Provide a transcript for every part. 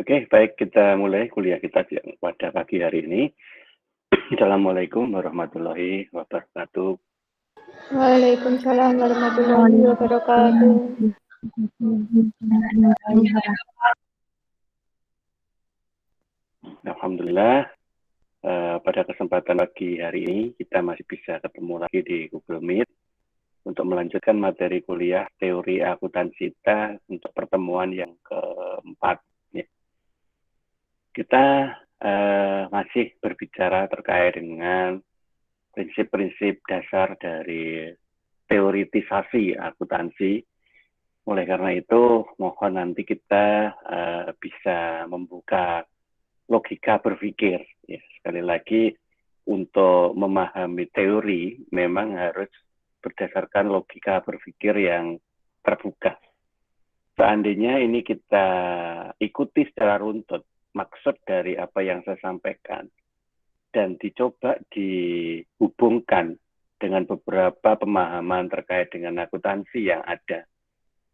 Oke, baik kita mulai kuliah kita pada pagi hari ini. Assalamualaikum warahmatullahi wabarakatuh. Waalaikumsalam warahmatullahi wabarakatuh. Alhamdulillah, pada kesempatan pagi hari ini kita masih bisa ketemu lagi di Google Meet untuk melanjutkan materi kuliah teori akuntansi kita untuk pertemuan yang keempat. Ya. Kita masih berbicara terkait dengan prinsip-prinsip dasar dari teoritisasi akuntansi. Oleh karena itu, mohon nanti kita bisa membuka logika berpikir. Ya, sekali lagi, untuk memahami teori memang harus berdasarkan logika berpikir yang terbuka. Seandainya ini kita ikuti secara runtut maksud dari apa yang saya sampaikan dan dicoba dihubungkan dengan beberapa pemahaman terkait dengan akuntansi yang ada,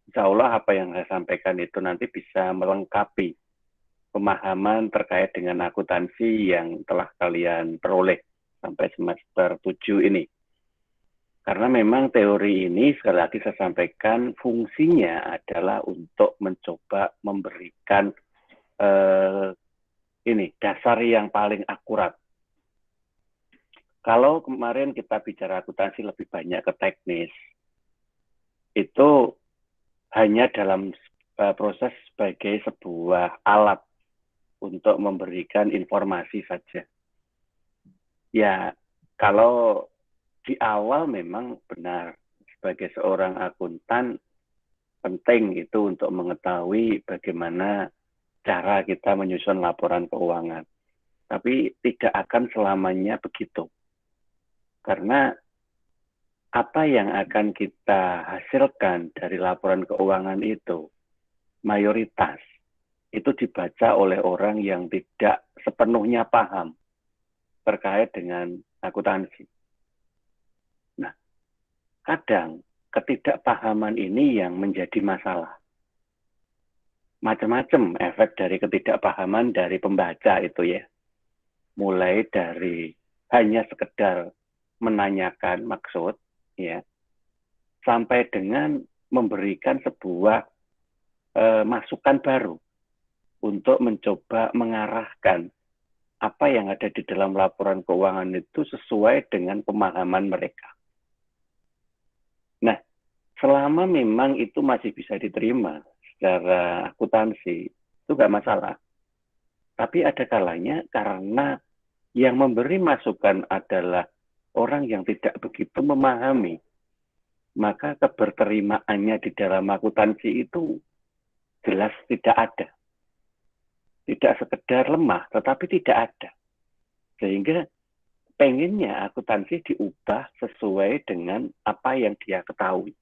insya Allah apa yang saya sampaikan itu nanti bisa melengkapi pemahaman terkait dengan akuntansi yang telah kalian peroleh sampai semester 7 ini. Karena memang teori ini, sekali lagi saya sampaikan, fungsinya adalah untuk mencoba memberikan dasar yang paling akurat. Kalau kemarin kita bicara akuntansi lebih banyak ke teknis, itu hanya dalam proses sebagai sebuah alat untuk memberikan informasi saja. Ya, kalau di awal memang benar, sebagai seorang akuntan, penting itu untuk mengetahui bagaimana cara kita menyusun laporan keuangan. Tapi tidak akan selamanya begitu. Karena apa yang akan kita hasilkan dari laporan keuangan itu, mayoritas itu dibaca oleh orang yang tidak sepenuhnya paham terkait dengan akuntansi. Nah, kadang ketidakpahaman ini yang menjadi masalah. Macam-macam efek dari ketidakpahaman dari pembaca itu ya. Mulai dari hanya sekedar menanyakan maksud, ya, sampai dengan memberikan sebuah masukan baru untuk mencoba mengarahkan apa yang ada di dalam laporan keuangan itu sesuai dengan pemahaman mereka. Nah, selama memang itu masih bisa diterima secara akuntansi, itu nggak masalah. Tapi ada kalanya karena yang memberi masukan adalah orang yang tidak begitu memahami, maka keberterimaannya di dalam akuntansi itu jelas tidak ada. Tidak sekedar lemah, tetapi tidak ada. Sehingga pengennya akuntansi diubah sesuai dengan apa yang dia ketahui.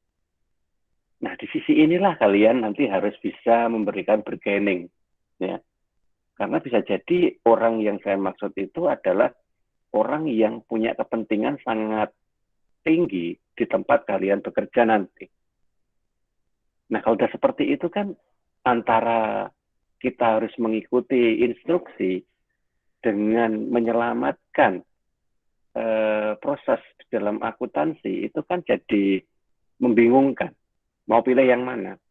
Nah, di sisi inilah kalian nanti harus bisa memberikan bargaining. Ya. Karena bisa jadi orang yang saya maksud itu adalah orang yang punya kepentingan sangat tinggi di tempat kalian bekerja nanti. Nah, kalau sudah seperti itu kan antara kita harus mengikuti instruksi dengan menyelamatkan proses dalam akuntansi itu kan jadi membingungkan. Mau pilih yang mana?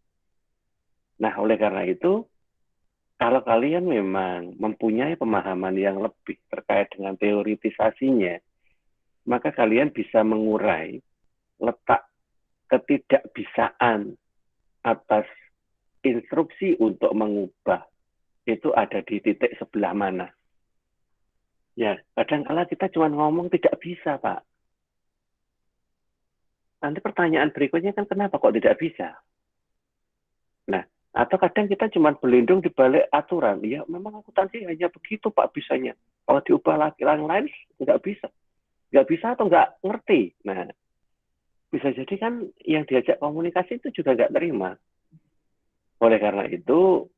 Nah, oleh karena itu, kalau kalian memang mempunyai pemahaman yang lebih terkait dengan teoritisasinya, maka kalian bisa mengurai letak ketidakbisaan atas instruksi untuk mengubah itu ada di titik sebelah mana. Ya, kadang-kala kita cuma ngomong tidak bisa, Pak. Nanti pertanyaan berikutnya kan kenapa kok tidak bisa? Nah, atau kadang kita cuma berlindung di balik aturan. Ya, memang akuntansi hanya begitu, Pak, bisanya. Kalau diubah lagi yang lain, tidak bisa. Nggak bisa atau nggak ngerti. Nah, bisa jadi kan yang diajak komunikasi itu juga nggak terima. Oleh karena itu,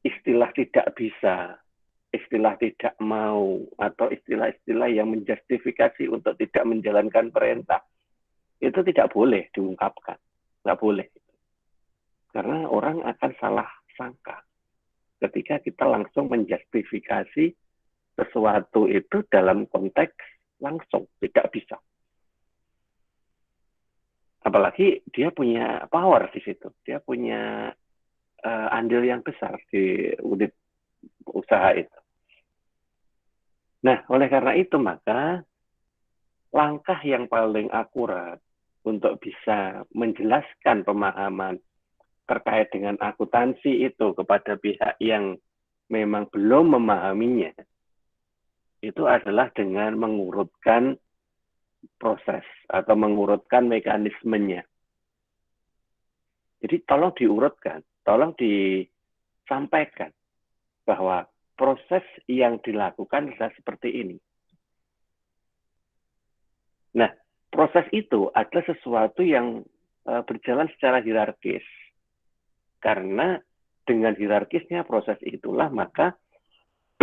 istilah tidak bisa, istilah tidak mau, atau istilah-istilah yang menjustifikasi untuk tidak menjalankan perintah, itu tidak boleh diungkapkan. Nggak boleh. Karena orang akan salah sangka. ketika kita langsung menjustifikasi sesuatu itu dalam konteks langsung, tidak bisa. Apalagi dia punya power di situ, dia punya andil yang besar di unit usaha itu. Nah, oleh karena itu maka langkah yang paling akurat untuk bisa menjelaskan pemahaman terkait dengan akuntansi itu kepada pihak yang memang belum memahaminya, itu adalah dengan mengurutkan proses atau mengurutkan mekanismenya. Jadi tolong diurutkan, tolong disampaikan bahwa proses yang dilakukan adalah seperti ini. Nah, proses itu adalah sesuatu yang berjalan secara hierarkis. Karena dengan hierarkisnya proses itulah maka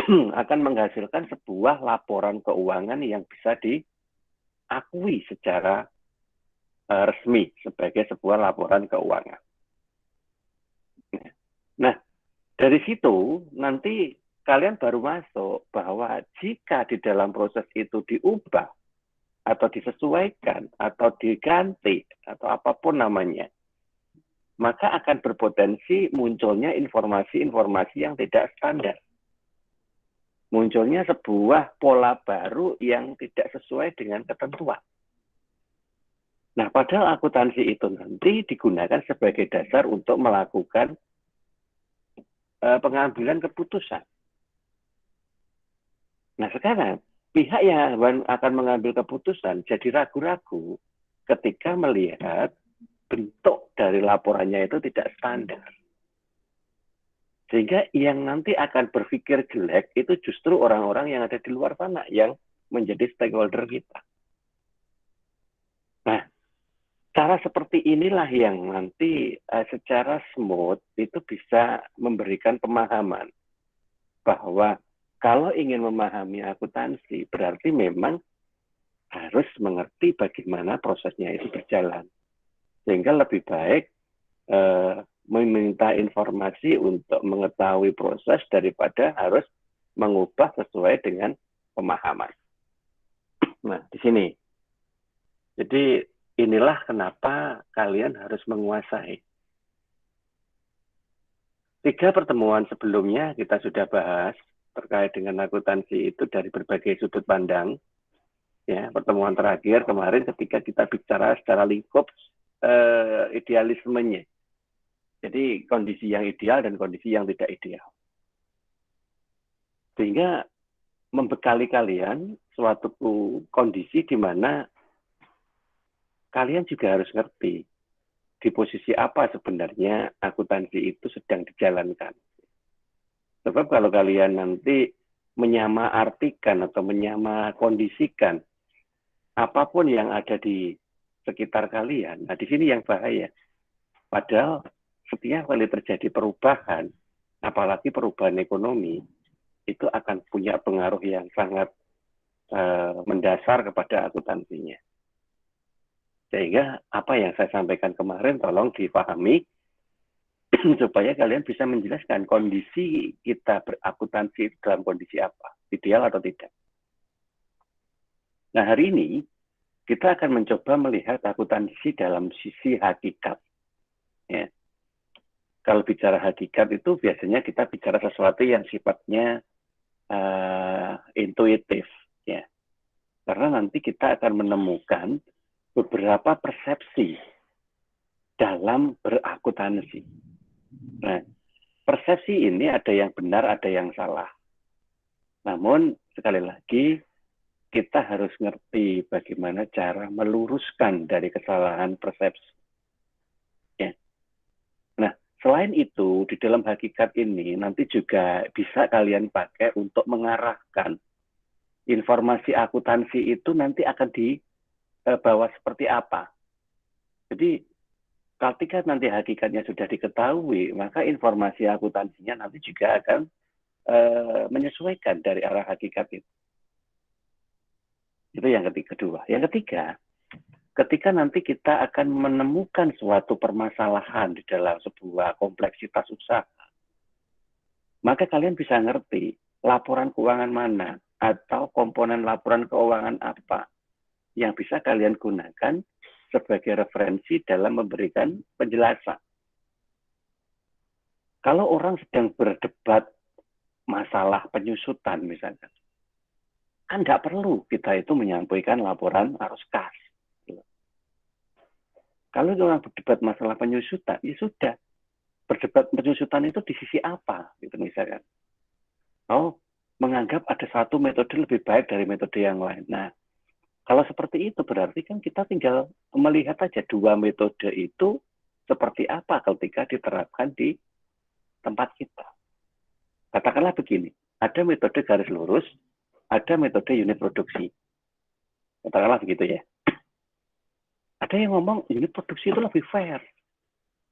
akan menghasilkan sebuah laporan keuangan yang bisa diakui secara resmi sebagai sebuah laporan keuangan. Nah, dari situ nanti kalian baru masuk bahwa jika di dalam proses itu diubah atau disesuaikan atau diganti atau apapun namanya, maka akan berpotensi munculnya informasi-informasi yang tidak standar. Munculnya sebuah pola baru yang tidak sesuai dengan ketentuan. Nah, padahal akuntansi itu nanti digunakan sebagai dasar untuk melakukan pengambilan keputusan. Nah, sekarang pihak yang akan mengambil keputusan jadi ragu-ragu ketika melihat bentuk dari laporannya itu tidak standar. Sehingga yang nanti akan berpikir jelek itu justru orang-orang yang ada di luar sana yang menjadi stakeholder kita. Nah, cara seperti inilah yang nanti secara smooth itu bisa memberikan pemahaman bahwa kalau ingin memahami akuntansi berarti memang harus mengerti bagaimana prosesnya itu berjalan. Sehingga lebih baik meminta informasi untuk mengetahui proses daripada harus mengubah sesuai dengan pemahaman. Nah, di sini. Jadi inilah kenapa kalian harus menguasai. 3 pertemuan sebelumnya kita sudah bahas terkait dengan akuntansi itu dari berbagai sudut pandang. Ya, pertemuan terakhir kemarin ketika kita bicara secara lingkup idealismenya. Jadi kondisi yang ideal dan kondisi yang tidak ideal. Sehingga membekali kalian suatu kondisi di mana kalian juga harus ngerti di posisi apa sebenarnya akuntansi itu sedang dijalankan. Sebab kalau kalian nanti menyamaartikan atau menyamakondisikan apapun yang ada di sekitar kalian, nah di sini yang bahaya. Padahal setiap kali terjadi perubahan, apalagi perubahan ekonomi, itu akan punya pengaruh yang sangat mendasar kepada akuntansinya. Sehingga apa yang saya sampaikan kemarin tolong dipahami supaya kalian bisa menjelaskan kondisi kita berakuntansi dalam kondisi apa, ideal atau tidak. Nah, hari ini kita akan mencoba melihat akuntansi dalam sisi hakikat. Ya. Kalau bicara hakikat itu biasanya kita bicara sesuatu yang sifatnya intuitif, ya. Karena nanti kita akan menemukan beberapa persepsi dalam berakuntansi. Nah, persepsi ini ada yang benar, ada yang salah. Namun sekali lagi kita harus ngerti bagaimana cara meluruskan dari kesalahan persepsi. Ya. Nah, selain itu, di dalam hakikat ini nanti juga bisa kalian pakai untuk mengarahkan informasi akuntansi itu nanti akan dibawa seperti apa. Jadi, ketika nanti hakikatnya sudah diketahui, maka informasi akuntansinya nanti juga akan menyesuaikan dari arah hakikat itu. Itu yang kedua. Yang ketiga, ketika nanti kita akan menemukan suatu permasalahan di dalam sebuah kompleksitas usaha, maka kalian bisa ngerti laporan keuangan mana atau komponen laporan keuangan apa yang bisa kalian gunakan sebagai referensi dalam memberikan penjelasan. Kalau orang sedang berdebat masalah penyusutan misalnya, kan nggak perlu kita itu menyampaikan laporan arus kas. Kalau orang berdebat masalah penyusutan, ya sudah. Berdebat penyusutan itu di sisi apa, gitu misalkan. Oh, menganggap ada satu metode lebih baik dari metode yang lain. Nah, kalau seperti itu berarti kan kita tinggal melihat aja dua metode itu seperti apa ketika diterapkan di tempat kita. Katakanlah begini, ada metode garis lurus, ada metode unit produksi. Katakanlah begitu ya. Ada yang ngomong unit produksi itu lebih fair.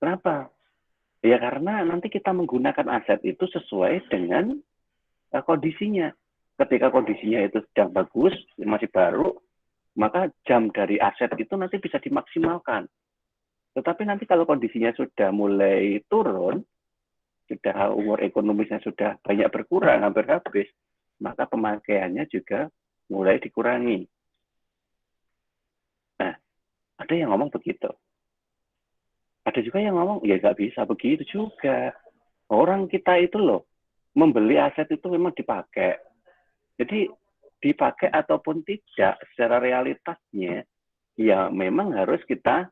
Kenapa? Ya karena nanti kita menggunakan aset itu sesuai dengan kondisinya. Ketika kondisinya itu sedang bagus, masih baru, maka jam dari aset itu nanti bisa dimaksimalkan. Tetapi nanti kalau kondisinya sudah mulai turun, sudah umur ekonomisnya sudah banyak berkurang, hampir habis, maka pemakaiannya juga mulai dikurangi. Nah, ada yang ngomong begitu. Ada juga yang ngomong, ya nggak bisa begitu juga. Orang kita itu loh, membeli aset itu memang dipakai. Jadi dipakai ataupun tidak, secara realitasnya, ya memang harus kita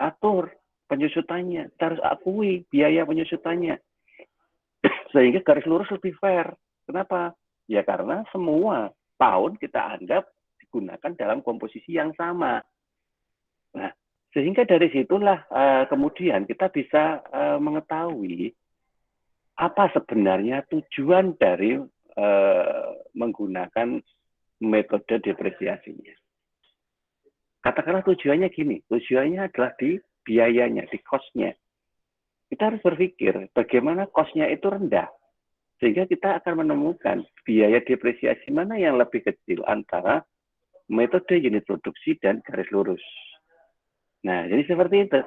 atur penyusutannya. Kita harus akui biaya penyusutannya. Sehingga garis lurus lebih fair. Kenapa? Ya karena semua tahun kita anggap digunakan dalam komposisi yang sama. Nah, sehingga dari situlah kemudian kita bisa mengetahui apa sebenarnya tujuan dari menggunakan metode depresiasinya. Katakanlah tujuannya gini, tujuannya adalah di biayanya, di cost-nya. Kita harus berpikir bagaimana cost-nya itu rendah. Sehingga kita akan menemukan biaya depresiasi mana yang lebih kecil antara metode unit produksi dan garis lurus. Nah, jadi seperti itu.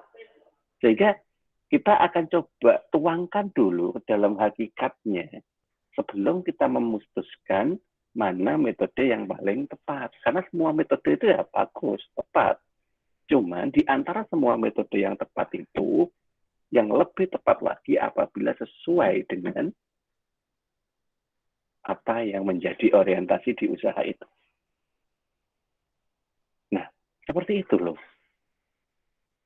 Sehingga kita akan coba tuangkan dulu ke dalam hakikatnya sebelum kita memutuskan mana metode yang paling tepat. Karena semua metode itu ya bagus, tepat. Cuman di antara semua metode yang tepat itu, yang lebih tepat lagi apabila sesuai dengan apa yang menjadi orientasi di usaha itu. Nah, seperti itu loh.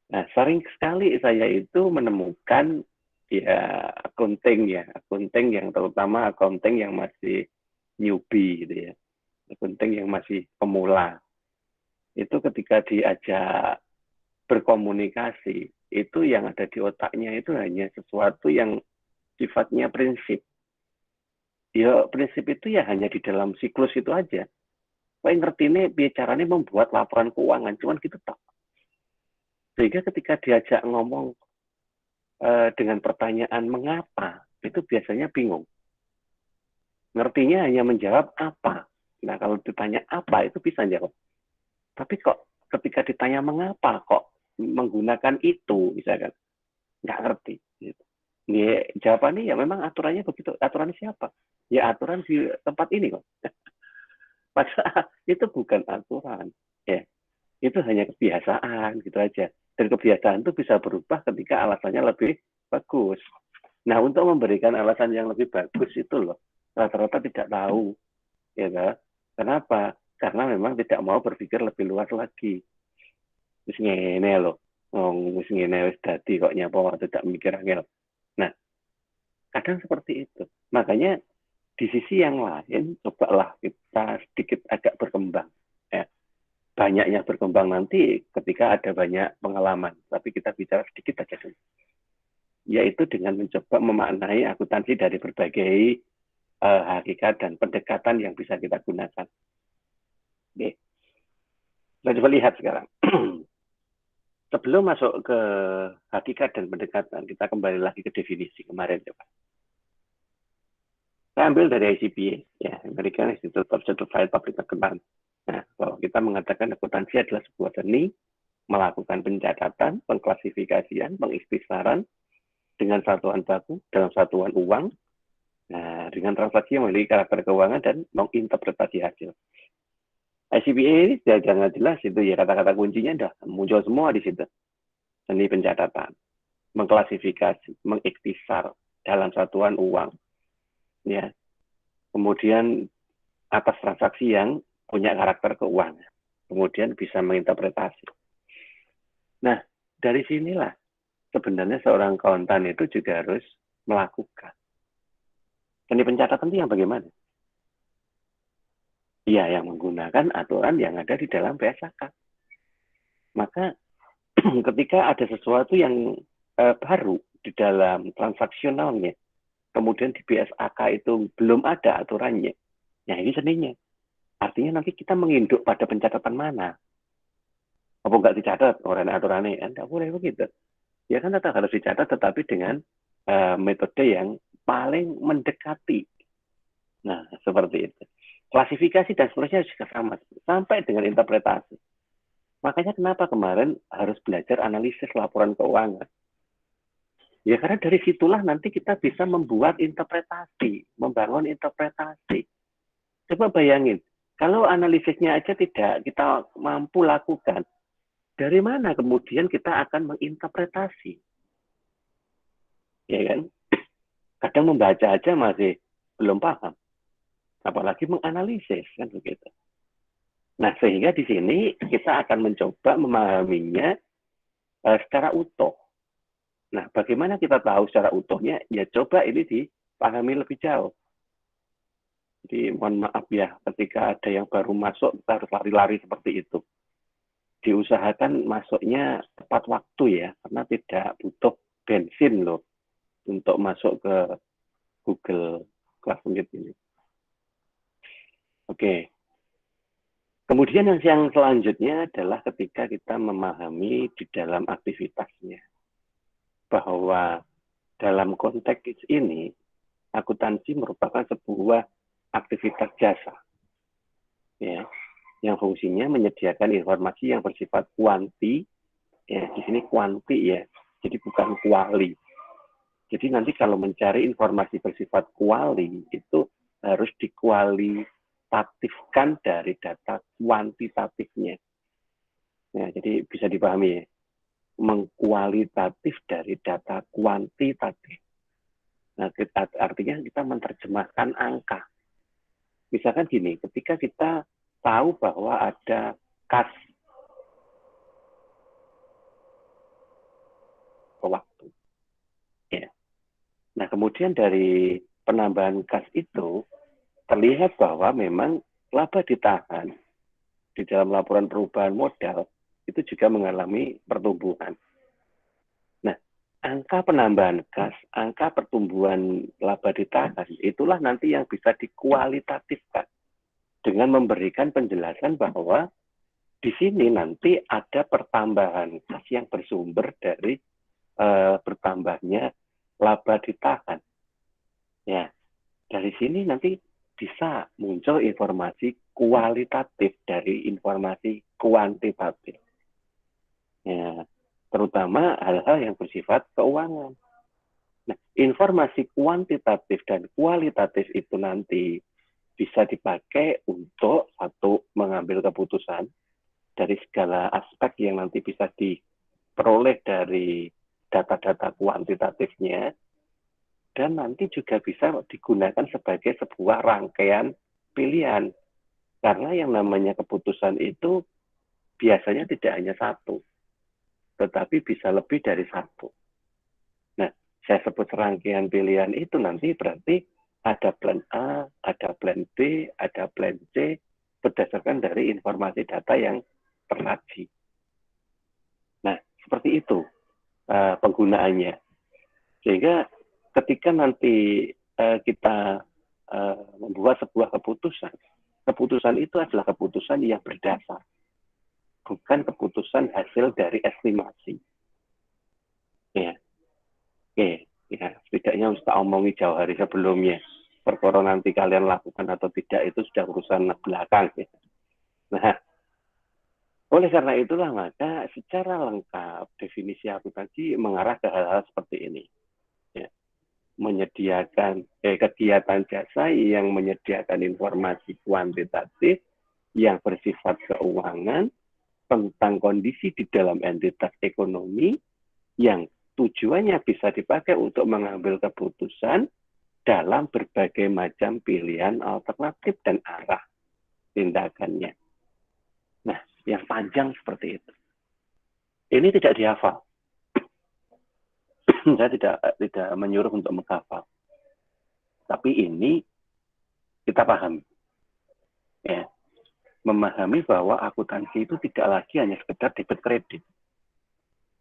Nah, sering sekali saya itu menemukan ya accounting yang terutama accounting yang masih newbie gitu ya. Accounting yang masih pemula. Itu ketika diajak berkomunikasi, itu yang ada di otaknya itu hanya sesuatu yang sifatnya prinsip. Ya, prinsip itu ya hanya di dalam siklus itu aja. Kau ngerti ini bicaranya membuat laporan keuangan, cuman gitu tak. Sehingga ketika diajak ngomong dengan pertanyaan mengapa, itu biasanya bingung. Ngertinya hanya menjawab apa. Nah, kalau ditanya apa, itu bisa jawab. Tapi kok ketika ditanya mengapa, kok menggunakan itu, misalkan, nggak ngerti. Gitu. Ya, jawabannya ya memang aturannya begitu. Aturannya siapa? Ya aturan di tempat ini kok. Padahal itu bukan aturan. Ya, itu hanya kebiasaan gitu aja. Dan kebiasaan itu bisa berubah ketika alasannya lebih bagus. Nah, untuk memberikan alasan yang lebih bagus itu loh, rata-rata tidak tahu. Ya, kenapa? Karena memang tidak mau berpikir lebih luas lagi. Wis ngene loh. Wis ngene wis dadi kok nyapa tidak mikir angel. Nah, kadang seperti itu. Makanya di sisi yang lain, cobalah kita sedikit agak berkembang. Ya. Banyaknya berkembang nanti ketika ada banyak pengalaman. Tapi kita bicara sedikit aja dulu. Yaitu dengan mencoba memaknai akuntansi dari berbagai hakikat dan pendekatan yang bisa kita gunakan. Oke. Kita coba lihat sekarang. Sebelum masuk ke hakikat dan pendekatan, kita kembali lagi ke definisi kemarin, coba. Saya ambil dari ICPA, ya, American Institute of Certified Public Accountant. Nah, bahwa kita mengatakan akuntansi adalah sebuah seni, melakukan pencatatan, pengklasifikasian, pengikhtisaran dengan satuan baku dalam satuan uang, Nah, dengan transaksi yang memiliki karakter keuangan dan menginterpretasi hasil. ICPA ini jangan jelas itu ya, kata-kata kuncinya udah muncul semua di situ. Seni pencatatan, mengklasifikasi, mengiktisar dalam satuan uang, ya. Kemudian atas transaksi yang punya karakter keuangan, kemudian bisa menginterpretasi. Nah, dari sinilah sebenarnya seorang akuntan itu juga harus melakukan. Seni pencatatan itu yang bagaimana? Ya, yang menggunakan aturan yang ada di dalam PSAK. Maka ketika ada sesuatu yang baru di dalam transaksionalnya, kemudian di PSAK itu belum ada aturannya, ya ini seninya. Artinya nanti kita menginduk pada pencatatan mana. Apa nggak dicatat aturannya? Enggak boleh begitu. Ya kan tetap harus dicatat, tetapi dengan metode yang paling mendekati. Nah, seperti itu. Klasifikasi dan seterusnya juga sama, sampai dengan interpretasi. Makanya kenapa kemarin harus belajar analisis laporan keuangan. Ya karena dari situlah nanti kita bisa membuat interpretasi, membangun interpretasi. Coba bayangin, kalau analisisnya aja tidak kita mampu lakukan, dari mana kemudian kita akan menginterpretasi? Ya kan? Kadang membaca aja masih belum paham, apalagi menganalisis kan begitu. Nah, sehingga di sini kita akan mencoba memahaminya secara utuh. Nah, bagaimana kita tahu secara utuhnya? Ya coba ini dipahami lebih jauh. Jadi mohon maaf ya, ketika ada yang baru masuk, kita harus lari-lari seperti itu. Diusahakan masuknya tepat waktu ya, karena tidak butuh bensin loh untuk masuk ke Google Classroom ini. Oke. Kemudian yang selanjutnya adalah ketika kita memahami di dalam aktivitasnya. Bahwa dalam konteks ini, akuntansi merupakan sebuah aktivitas jasa. Ya, yang fungsinya menyediakan informasi yang bersifat kuanti, ya di sini kuanti ya, jadi bukan kuali. Jadi nanti kalau mencari informasi bersifat kuali itu harus dikualitatifkan dari data kuantitatifnya. Ya, jadi bisa dipahami ya, mengkualitatif dari data kuantitatif. Nah, artinya kita menerjemahkan angka. Misalkan gini, ketika kita tahu bahwa ada kas waktu. Ya. Nah, kemudian dari penambahan kas itu, terlihat bahwa memang laba ditahan di dalam laporan perubahan modal itu juga mengalami pertumbuhan. Nah, angka penambahan kas, angka pertumbuhan laba ditahan, itulah nanti yang bisa dikualitatifkan dengan memberikan penjelasan bahwa di sini nanti ada pertambahan kas yang bersumber dari bertambahnya laba ditahan. Ya, dari sini nanti bisa muncul informasi kualitatif dari informasi kuantitatif. Ya, terutama hal-hal yang bersifat keuangan. Nah, informasi kuantitatif dan kualitatif itu nanti bisa dipakai untuk satu mengambil keputusan dari segala aspek yang nanti bisa diperoleh dari data-data kuantitatifnya, dan nanti juga bisa digunakan sebagai sebuah rangkaian pilihan. Karena yang namanya keputusan itu biasanya tidak hanya satu, tetapi bisa lebih dari satu. Nah, saya sebut rangkaian pilihan itu nanti berarti ada plan A, ada plan B, ada plan C, berdasarkan dari informasi data yang tersaji. Nah, seperti itu penggunaannya. Sehingga ketika nanti kita membuat sebuah keputusan, keputusan itu adalah keputusan yang berdasar, bukan keputusan hasil dari estimasi. Ya, oke, ya, setidaknya kita omongi jauh hari sebelumnya. Perkara nanti kalian lakukan atau tidak itu sudah urusan belakang. Ya. Nah, oleh karena itulah maka secara lengkap definisi akuntansi mengarah ke hal-hal seperti ini. Ya. menyediakan kegiatan jasa yang menyediakan informasi kuantitatif yang bersifat keuangan tentang kondisi di dalam entitas ekonomi yang tujuannya bisa dipakai untuk mengambil keputusan dalam berbagai macam pilihan alternatif dan arah tindakannya. Nah, yang panjang seperti itu. Ini tidak dihafal. Saya tidak menyuruh untuk menghafal. Tapi ini kita pahami. Ya. Memahami bahwa akuntansi itu tidak lagi hanya sekedar debit kredit.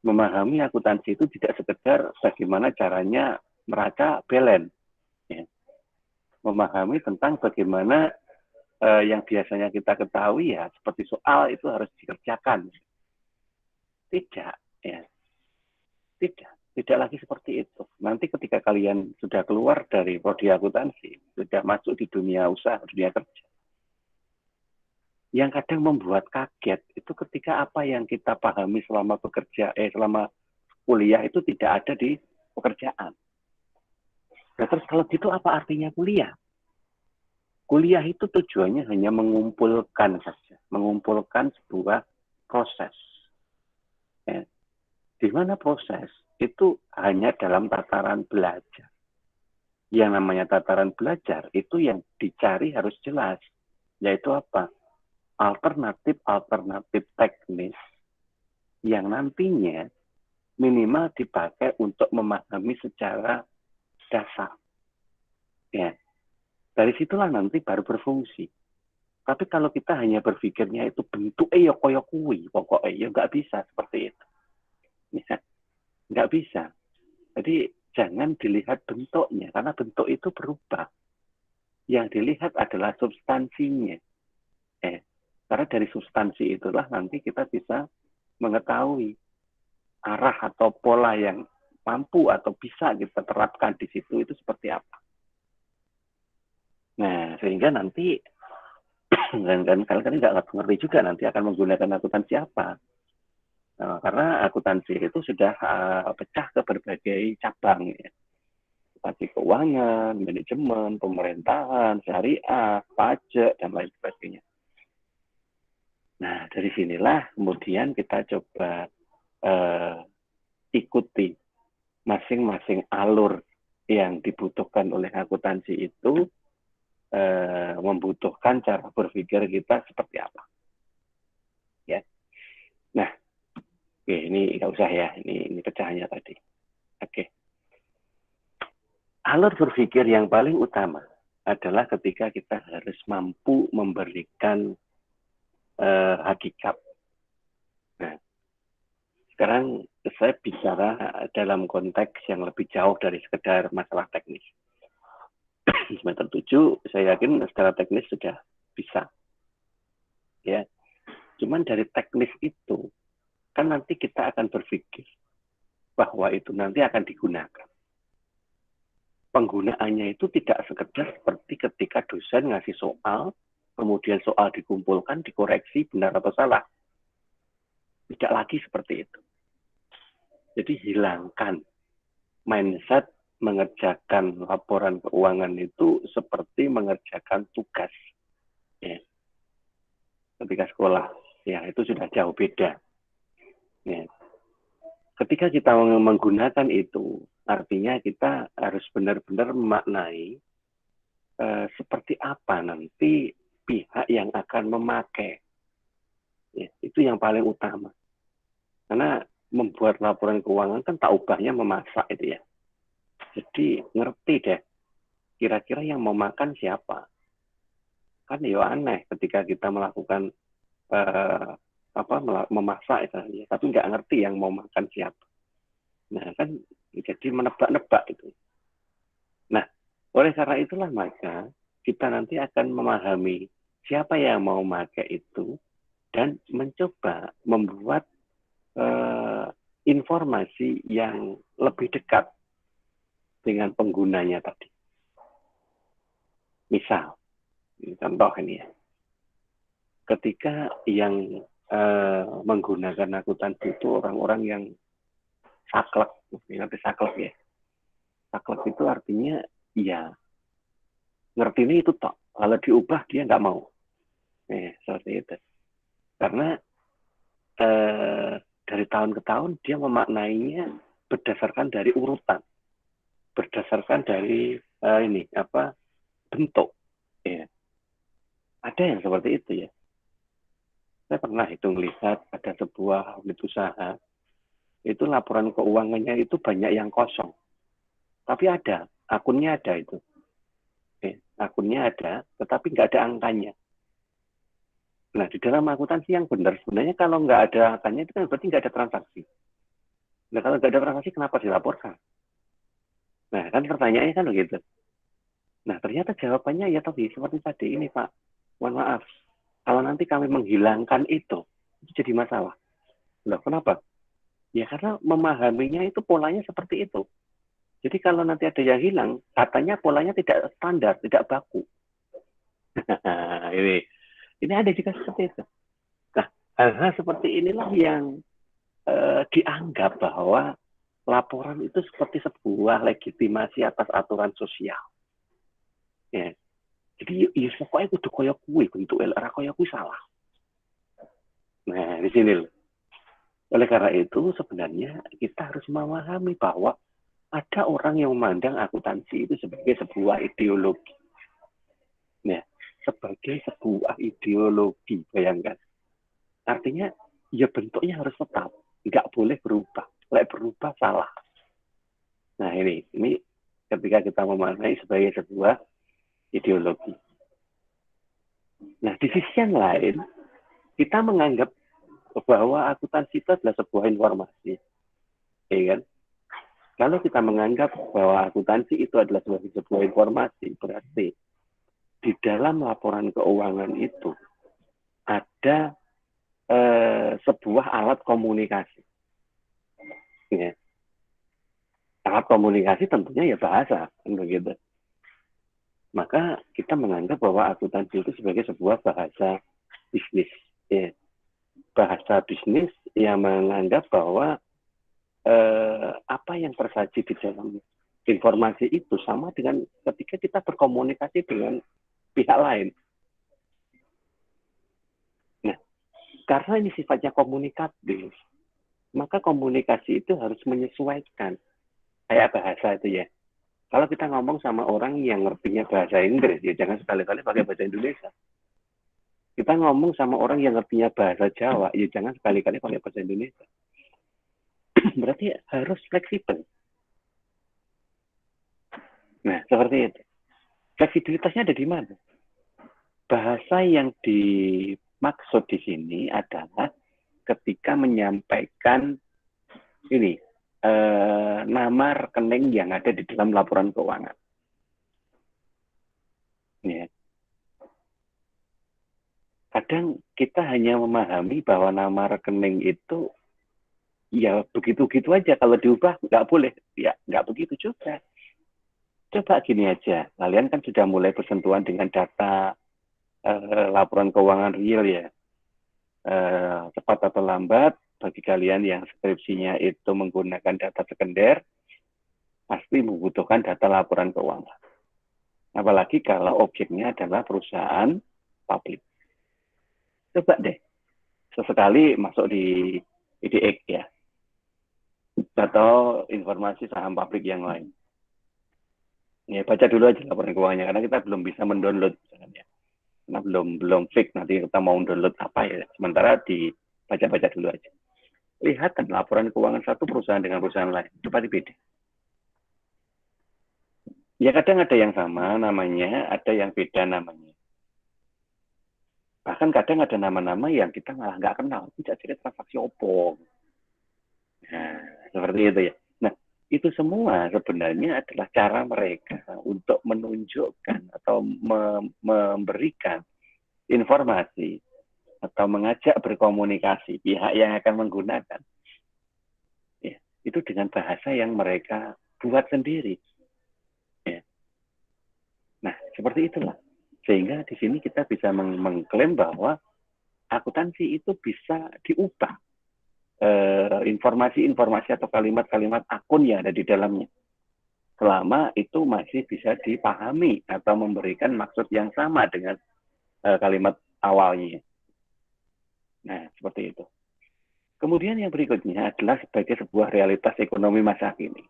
Memahami akuntansi itu tidak sekedar bagaimana caranya neraca balance. Ya. Memahami tentang bagaimana yang biasanya kita ketahui ya seperti soal itu harus dikerjakan. Tidak, ya. Tidak lagi seperti itu. Nanti ketika kalian sudah keluar dari prodi akuntansi, sudah masuk di dunia usaha, dunia kerja, yang kadang membuat kaget itu ketika apa yang kita pahami selama selama kuliah itu tidak ada di pekerjaan. Nah, terus kalau gitu apa artinya kuliah? Kuliah itu tujuannya hanya mengumpulkan saja, mengumpulkan sebuah proses. Ya. Di mana proses itu hanya dalam tataran belajar. Yang namanya tataran belajar itu yang dicari harus jelas, yaitu apa? Alternatif teknis yang nantinya minimal dipakai untuk memahami secara dasar. Ya. Dari situlah nanti baru berfungsi. Tapi kalau kita hanya berpikirnya itu bentuknya ya koyo kuwi, pokoknya ya nggak bisa seperti itu. Ya, nggak bisa. Jadi jangan dilihat bentuknya, karena bentuk itu berubah. Yang dilihat adalah substansinya. Karena dari substansi itulah nanti kita bisa mengetahui arah atau pola yang mampu atau bisa kita terapkan di situ itu seperti apa. Nah, sehingga nanti kalian nggak ngerti juga nanti akan menggunakan akuntansi apa. Nah, karena akuntansi itu sudah pecah ke berbagai cabang. Ya. Akuntansi keuangan, manajemen, pemerintahan, syariah, pajak, dan lain sebagainya. Nah, dari sinilah kemudian kita coba ikuti masing-masing alur yang dibutuhkan oleh akuntansi itu membutuhkan cara berpikir kita seperti apa. Ya. Nah, oke, ini nggak usah ya, ini pecahannya tadi. Oke. Alur berpikir yang paling utama adalah ketika kita harus mampu memberikan hakikat. Nah, sekarang saya bicara dalam konteks yang lebih jauh dari sekedar masalah teknis. Semester 7, saya yakin secara teknis sudah bisa. Ya, cuman dari teknis itu, kan nanti kita akan berpikir bahwa itu nanti akan digunakan. Penggunaannya itu tidak sekedar seperti ketika dosen ngasih soal, kemudian soal dikumpulkan, dikoreksi, benar atau salah. Tidak lagi seperti itu. Jadi hilangkan mindset mengerjakan laporan keuangan itu seperti mengerjakan tugas. Ya. Ketika sekolah, ya itu sudah jauh beda. Ya. Ketika kita menggunakan itu, artinya kita harus benar-benar memaknai seperti apa nanti pihak yang akan memakai. Ya, itu yang paling utama. Karena membuat laporan keuangan kan tak ubahnya memasak itu ya. Jadi ngerti deh, kira-kira yang mau makan siapa. Kan ya aneh ketika kita melakukan memasak itu, tapi nggak ngerti yang mau makan siapa. Nah kan jadi menebak-nebak itu. Nah oleh karena itulah maka kita nanti akan memahami siapa yang mau pakai itu dan mencoba membuat informasi yang lebih dekat dengan penggunanya tadi. Misal, contoh ini ya, ketika yang menggunakan akuntansi itu orang-orang yang saklek, ngerti saklek ya. Saklek itu artinya artinya ya ngerti ini itu tok. Kalau diubah dia nggak mau. Seperti itu. Karena dari tahun ke tahun dia memaknainya berdasarkan dari urutan, berdasarkan dari bentuk. Ya. Ada yang seperti itu ya. Saya pernah itu melihat ada sebuah unit usaha, itu laporan keuangannya itu banyak yang kosong. Tapi ada, akunnya ada itu. Akunnya ada, tetapi nggak ada angkanya. Nah, di dalam akuntansi yang benar, sebenarnya kalau nggak ada angkanya itu kan berarti nggak ada transaksi. Nah, kalau nggak ada transaksi, kenapa dilaporkan? Nah, kan pertanyaannya kan begitu. Nah, ternyata jawabannya ya tadi, seperti tadi ini Pak, mohon maaf, kalau nanti kami menghilangkan itu jadi masalah. Loh, kenapa? Ya karena memahaminya itu polanya seperti itu. Jadi kalau nanti ada yang hilang, katanya polanya tidak standar, tidak baku. ini ada juga seperti itu. Nah, hal-hal seperti inilah yang dianggap bahwa laporan itu seperti sebuah legitimasi atas aturan sosial. Ya. Jadi ya pokoknya kudu kaya kuwi bentuk LR kaya kuwi salah. Nah, di sini loh. Oleh karena itu sebenarnya kita harus memahami bahwa ada orang yang memandang akuntansi itu sebagai sebuah ideologi. Nah, sebagai sebuah ideologi, bayangkan. Artinya ya bentuknya harus tetap, nggak boleh berubah. Kalau berubah salah. Nah, ini ketika kita memaknai sebagai sebuah ideologi. Nah, di sisi yang lain, kita menganggap bahwa akuntansi itu adalah sebuah informasi. Ya kan? Kalau kita menganggap bahwa akuntansi itu adalah sebuah informasi, berarti di dalam laporan keuangan itu ada sebuah alat komunikasi. Ya. Alat komunikasi tentunya ya bahasa, begitu. Maka kita menganggap bahwa akuntansi itu sebagai sebuah bahasa bisnis. Ya. Bahasa bisnis yang menganggap bahwa apa yang tersaji di dalam informasi itu sama dengan ketika kita berkomunikasi dengan pihak lain. Nah, karena ini sifatnya komunikatif, maka komunikasi itu harus menyesuaikan. Kayak bahasa itu ya. Kalau kita ngomong sama orang yang ngertinya bahasa Inggris, ya jangan sekali-kali pakai bahasa Indonesia. Kita ngomong sama orang yang ngertinya bahasa Jawa, ya jangan sekali-kali pakai bahasa Indonesia. Berarti harus fleksibel. Nah, seperti itu. Fleksibilitasnya ada di mana? Bahasa yang dimaksud di sini adalah ketika menyampaikan ini nama rekening yang ada di dalam laporan keuangan. Ya. Kadang kita hanya memahami bahwa nama rekening itu ya begitu-gitu aja. Kalau diubah nggak boleh. Ya nggak begitu juga. Coba gini aja. Kalian kan sudah mulai bersentuhan dengan data laporan keuangan real ya. Cepat atau lambat, bagi kalian yang skripsinya itu menggunakan data sekunder, pasti membutuhkan data laporan keuangan. Apalagi kalau objeknya adalah perusahaan publik. Coba deh, sesekali masuk di IDX ya, atau informasi saham publik yang lain. Ya, baca dulu aja laporan keuangannya, karena kita belum bisa mendownload misalnya. Karena belum fix nanti kita mau download apa ya. Sementara dibaca-baca dulu aja. Lihat kan laporan keuangan satu perusahaan dengan perusahaan lain, itu pasti beda. Ya kadang ada yang sama namanya, ada yang beda namanya. Bahkan kadang ada nama-nama yang kita malah nggak kenal. Tidak jadi transaksi opo. Nah, seperti itu ya. Nah, itu semua sebenarnya adalah cara mereka untuk menunjukkan atau memberikan informasi atau mengajak berkomunikasi pihak yang akan menggunakan. Ya, itu dengan bahasa yang mereka buat sendiri. Ya. Nah, seperti itulah. Sehingga di sini kita bisa mengklaim bahwa akuntansi itu bisa diubah. Informasi-informasi atau kalimat-kalimat akun yang ada di dalamnya. selama itu masih bisa dipahami atau memberikan maksud yang sama dengan kalimat awalnya. Nah, seperti itu. Kemudian yang berikutnya adalah sebagai sebuah realitas ekonomi masa kini.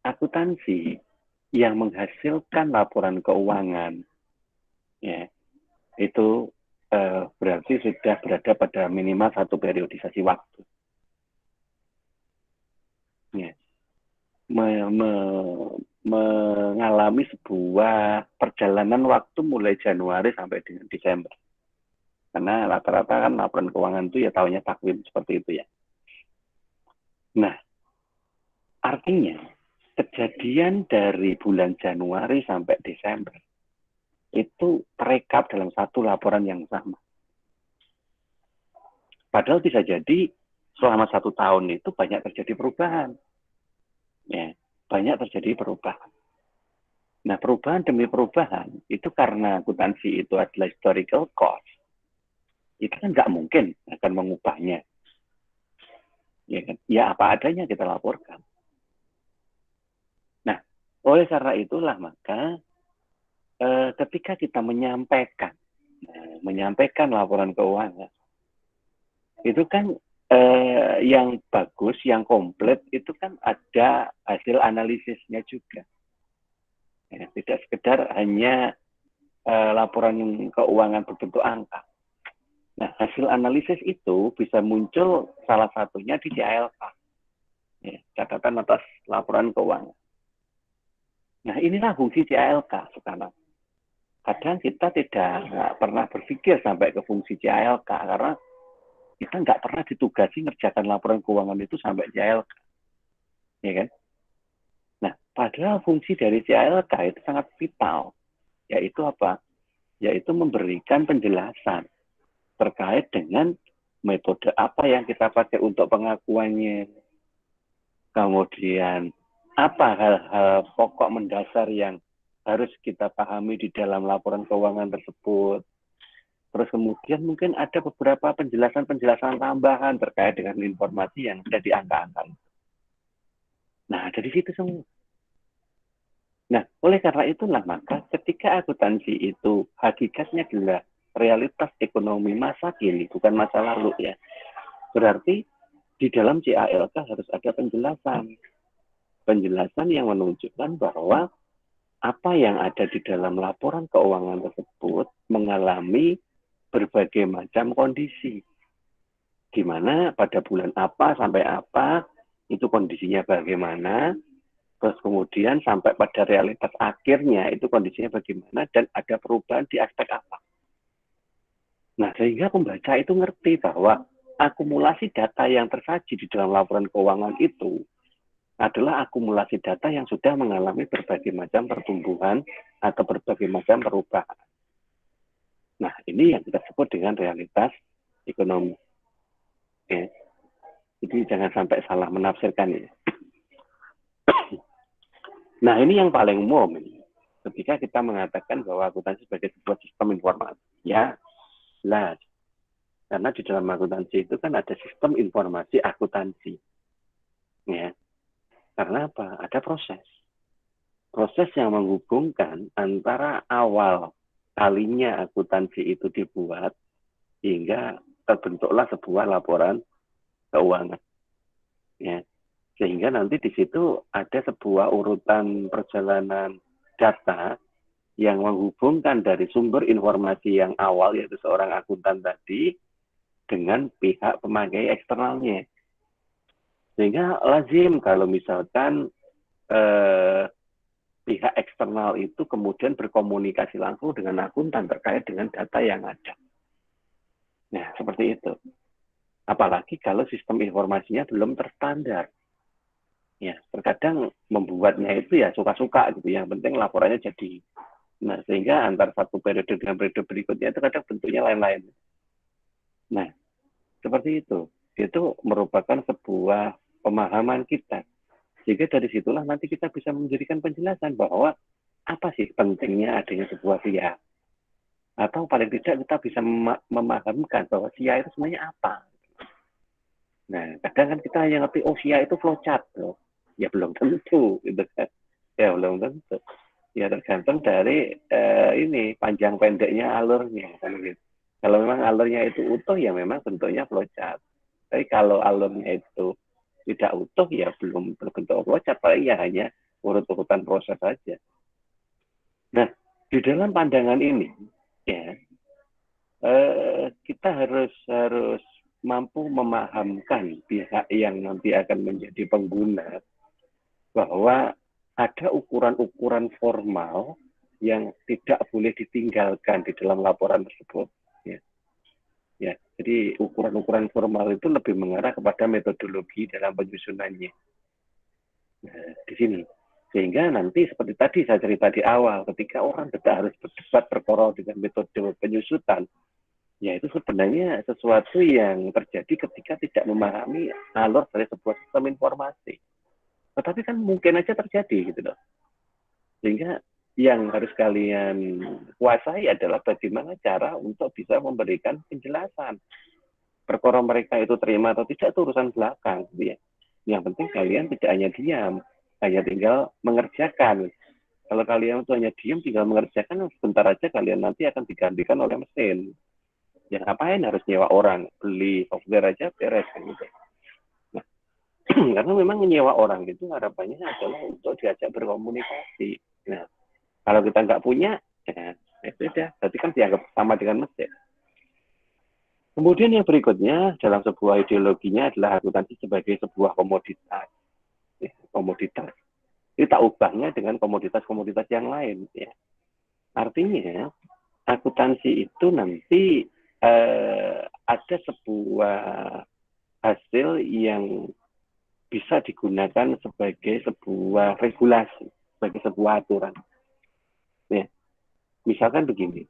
Akuntansi yang menghasilkan laporan keuangan, ya, itu berarti sudah berada pada minimal satu periodisasi waktu. Ya. Mengalami sebuah perjalanan waktu mulai Januari sampai dengan Desember. Karena rata-rata kan laporan keuangan itu ya tahunya takwim seperti itu ya. Nah, artinya kejadian dari bulan Januari sampai Desember itu terekap dalam satu laporan yang sama. Padahal bisa jadi selama 1 tahun itu banyak terjadi perubahan. Ya, banyak terjadi perubahan. Nah, perubahan demi perubahan itu karena akuntansi itu adalah historical cost. Itu kan nggak mungkin akan mengubahnya. Ya, kan? Ya apa adanya kita laporkan. Nah, oleh karena itulah maka ketika kita menyampaikan laporan keuangan, itu kan yang bagus, yang komplit itu kan ada hasil analisisnya juga. Ya, tidak sekedar hanya laporan keuangan berbentuk angka. Nah, hasil analisis itu bisa muncul salah satunya di CALK, ya, catatan atas laporan keuangan. Nah, inilah fungsi CALK sekarang. Kadang kita tidak pernah berpikir sampai ke fungsi CALK karena kita nggak pernah ditugasi ngerjakan laporan keuangan itu sampai CALK, ya kan? Nah, padahal fungsi dari CALK itu sangat vital, yaitu apa? Yaitu memberikan penjelasan terkait dengan metode apa yang kita pakai untuk pengakuannya, kemudian apa hal-hal pokok mendasar yang harus kita pahami di dalam laporan keuangan tersebut. Terus kemudian mungkin ada beberapa penjelasan-penjelasan tambahan terkait dengan informasi yang sudah diangkat. Nah, dari situ semua. Nah, oleh karena itulah maka ketika akuntansi itu hakikatnya adalah realitas ekonomi masa kini, bukan masa lalu ya. Berarti di dalam CALK harus ada penjelasan. Penjelasan yang menunjukkan bahwa apa yang ada di dalam laporan keuangan tersebut mengalami berbagai macam kondisi. Di mana pada bulan apa sampai apa, itu kondisinya bagaimana, terus kemudian sampai pada realitas akhirnya itu kondisinya bagaimana, dan ada perubahan di aspek apa. Nah, sehingga pembaca itu ngerti bahwa akumulasi data yang tersaji di dalam laporan keuangan itu adalah akumulasi data yang sudah mengalami berbagai macam pertumbuhan atau berbagai macam perubahan. Nah, ini yang kita sebut dengan realitas ekonomi. Oke. Jadi jangan sampai salah menafsirkan ini. Nah, ini yang paling umum ini. Ketika kita mengatakan bahwa akuntansi sebagai sebuah sistem informasi. Ya, jelas. Karena di dalam akuntansi itu kan ada sistem informasi akuntansi. Ya. Karena apa? Ada proses. Proses yang menghubungkan antara awal kalinya akuntansi itu dibuat hingga terbentuklah sebuah laporan keuangan. Ya. Sehingga nanti di situ ada sebuah urutan perjalanan data yang menghubungkan dari sumber informasi yang awal, yaitu seorang akuntan tadi, dengan pihak pemakai eksternalnya. Sehingga lazim kalau misalkan pihak eksternal itu kemudian berkomunikasi langsung dengan akuntan terkait dengan data yang ada. Nah, seperti itu. Apalagi kalau sistem informasinya belum terstandar. Ya, terkadang membuatnya itu ya suka-suka gitu. Yang penting laporannya jadi. Nah, sehingga antar satu periode dengan periode berikutnya itu kadang bentuknya lain-lain. Nah, seperti itu. Itu merupakan sebuah pemahaman kita. Sehingga dari situlah nanti kita bisa menjadikan penjelasan bahwa apa sih pentingnya adanya sebuah SIA. Atau paling tidak kita bisa memahamkan bahwa SIA itu sebenarnya apa. Nah, kadang kan kita hanya ngerti, oh SIA itu flowchart loh. Ya tentu gitu kan. Ya belum tentu. Ya tergantung dari ini panjang pendeknya alurnya kan gitu. Kalau memang alurnya itu utuh ya memang bentuknya flowchart. Tapi kalau alurnya itu tidak utuh ya belum berbentuk flowchart, paling ya hanya urut-urutan proses saja. Nah, di dalam pandangan ini ya kita harus mampu memahamkan pihak yang nanti akan menjadi pengguna bahwa ada ukuran-ukuran formal yang tidak boleh ditinggalkan di dalam laporan tersebut. Ya. Ya, jadi ukuran-ukuran formal itu lebih mengarah kepada metodologi dalam penyusunannya. Nah, di sini. Sehingga nanti seperti tadi saya cerita di awal, ketika orang tidak harus berdebat berkorol dengan metode penyusutan, ya itu sebenarnya sesuatu yang terjadi ketika tidak memahami alur dari sebuah sistem informasi. Tetapi kan mungkin aja terjadi gitu loh. Sehingga yang harus kalian kuasai adalah bagaimana cara untuk bisa memberikan penjelasan. Perkara mereka itu terima atau tidak itu urusan belakang. Gitu ya. Yang penting kalian tidak hanya diam, hanya tinggal mengerjakan. Kalau kalian itu hanya diam, tinggal mengerjakan, sebentar aja kalian nanti akan digantikan oleh mesin. Ya ngapain harus nyewa orang, beli software aja beres gitu. Nah, karena memang nyewa orang itu harapannya adalah untuk diajak berkomunikasi. Nah, kalau kita nggak punya, ya sudah, berarti kan dianggap sama dengan mesin. Kemudian yang berikutnya dalam sebuah ideologinya adalah akuntansi sebagai sebuah komoditas. Ya, komoditas. Kita ubahnya dengan komoditas-komoditas yang lain. Ya. Artinya, akuntansi itu nanti ada sebuah hasil yang bisa digunakan sebagai sebuah regulasi, sebagai sebuah aturan. Ya. Misalkan begini,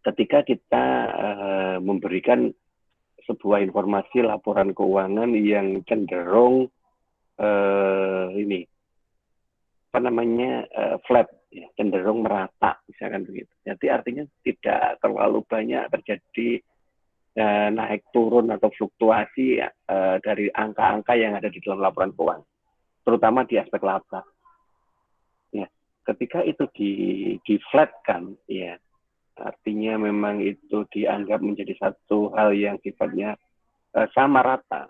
ketika kita memberikan sebuah informasi laporan keuangan yang cenderung ini apa namanya flat, ya, cenderung merata, misalkan begitu. Jadi artinya tidak terlalu banyak terjadi naik turun atau fluktuasi dari angka-angka yang ada di dalam laporan keuangan, terutama di aspek laba. Ya, ketika itu di flatkan, ya artinya memang itu dianggap menjadi satu hal yang sifatnya sama rata,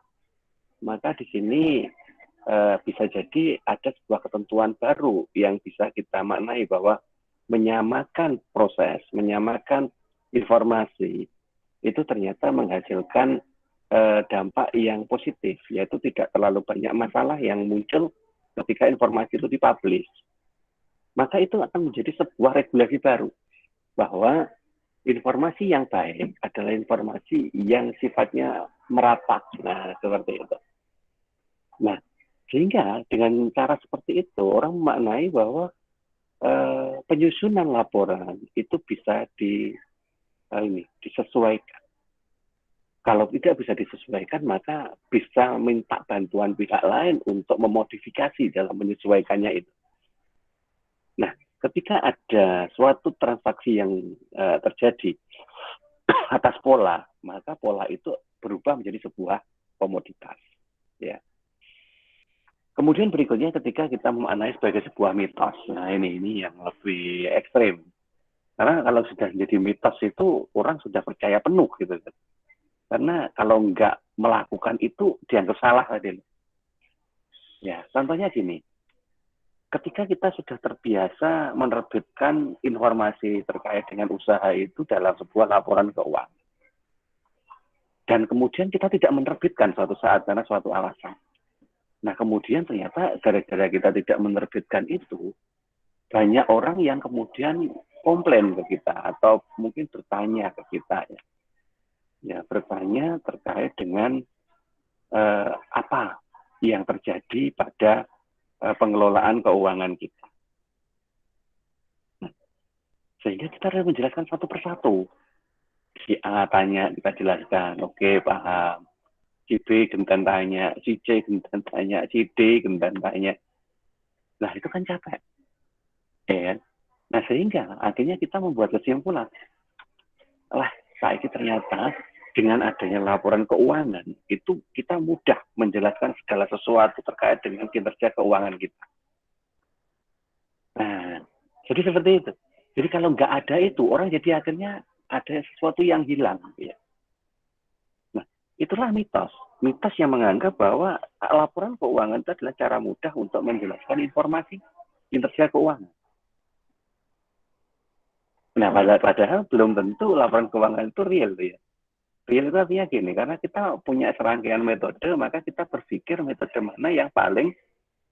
maka di sini bisa jadi ada sebuah ketentuan baru yang bisa kita maknai bahwa menyamakan proses, menyamakan informasi itu ternyata menghasilkan dampak yang positif, yaitu tidak terlalu banyak masalah yang muncul ketika informasi itu dipublish. Maka itu akan menjadi sebuah regulasi baru bahwa informasi yang baik adalah informasi yang sifatnya merata. Nah, seperti itu. Nah, sehingga dengan cara seperti itu orang memaknai bahwa penyusunan laporan itu bisa disesuaikan. Kalau tidak bisa disesuaikan, maka bisa minta bantuan pihak lain untuk memodifikasi dalam menyesuaikannya itu. Nah, ketika ada suatu transaksi yang terjadi atas pola, maka pola itu berubah menjadi sebuah komoditas. Ya. Kemudian berikutnya ketika kita memaknai sebagai sebuah mitos. Nah ini yang lebih ekstrim. Karena kalau sudah menjadi mitos itu orang sudah percaya penuh gitu. Karena kalau nggak melakukan itu dianggap salah tadi. Ya, contohnya gini. Ketika kita sudah terbiasa menerbitkan informasi terkait dengan usaha itu dalam sebuah laporan keuangan. Dan kemudian kita tidak menerbitkan suatu saat karena suatu alasan. Nah, kemudian ternyata gara-gara kita tidak menerbitkan itu, banyak orang yang kemudian komplain ke kita atau mungkin bertanya ke kita. Ya bertanya terkait dengan apa yang terjadi pada pengelolaan keuangan kita. Nah, sehingga kita harus menjelaskan satu persatu. Si A tanya, kita jelaskan, oke, paham. Si B gentan tanya, si C gentan tanya, si D gentan tanya. Nah, itu kan capek. Ya. Nah, sehingga akhirnya kita membuat kesimpulan. Lah, saya ternyata dengan adanya laporan keuangan, itu kita mudah menjelaskan segala sesuatu terkait dengan kinerja keuangan kita. Nah, jadi seperti itu. Jadi kalau nggak ada itu, orang jadi akhirnya ada sesuatu yang hilang. Ya. Nah, itulah mitos. Mitos yang menganggap bahwa laporan keuangan itu adalah cara mudah untuk menjelaskan informasi kinerja keuangan. Nah, padahal belum tentu laporan keuangan itu real. Ya. Real itu artinya gini, karena kita punya serangkaian metode, maka kita berpikir metode mana yang paling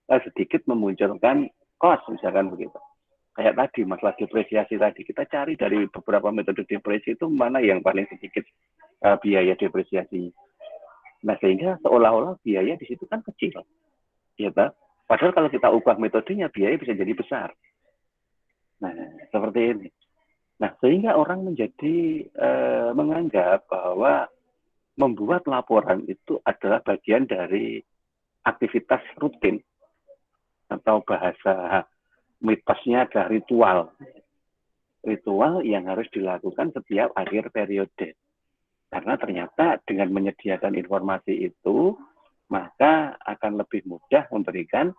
sedikit memunculkan cost, misalkan begitu. Kayak tadi, masalah depresiasi tadi, kita cari dari beberapa metode depresi itu mana yang paling sedikit biaya depresiasinya. Nah, sehingga seolah-olah biaya di situ kan kecil. Ya, padahal kalau kita ubah metodenya, biaya bisa jadi besar. Nah, seperti ini. Nah, sehingga orang menjadi menganggap bahwa membuat laporan itu adalah bagian dari aktivitas rutin atau bahasa mitosnya adalah ritual yang harus dilakukan setiap akhir periode. Karena ternyata dengan menyediakan informasi itu, maka akan lebih mudah memberikan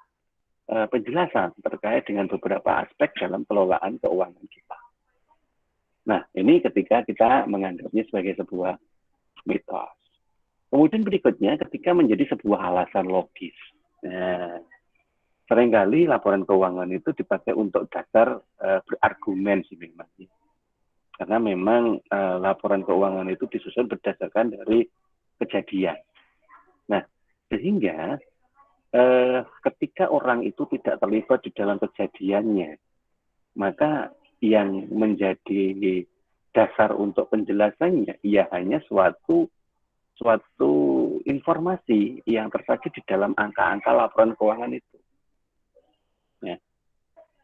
penjelasan terkait dengan beberapa aspek dalam pengelolaan keuangan kita. Nah, ini ketika kita menganggapnya sebagai sebuah mitos. Kemudian berikutnya ketika menjadi sebuah alasan logis. Nah, seringkali laporan keuangan itu dipakai untuk dasar berargumen sih memang. Karena memang laporan keuangan itu disusun berdasarkan dari kejadian. Nah, sehingga ketika orang itu tidak terlibat di dalam kejadiannya, maka yang menjadi dasar untuk penjelasannya ia hanya suatu informasi yang tersaji di dalam angka-angka laporan keuangan itu. Ya.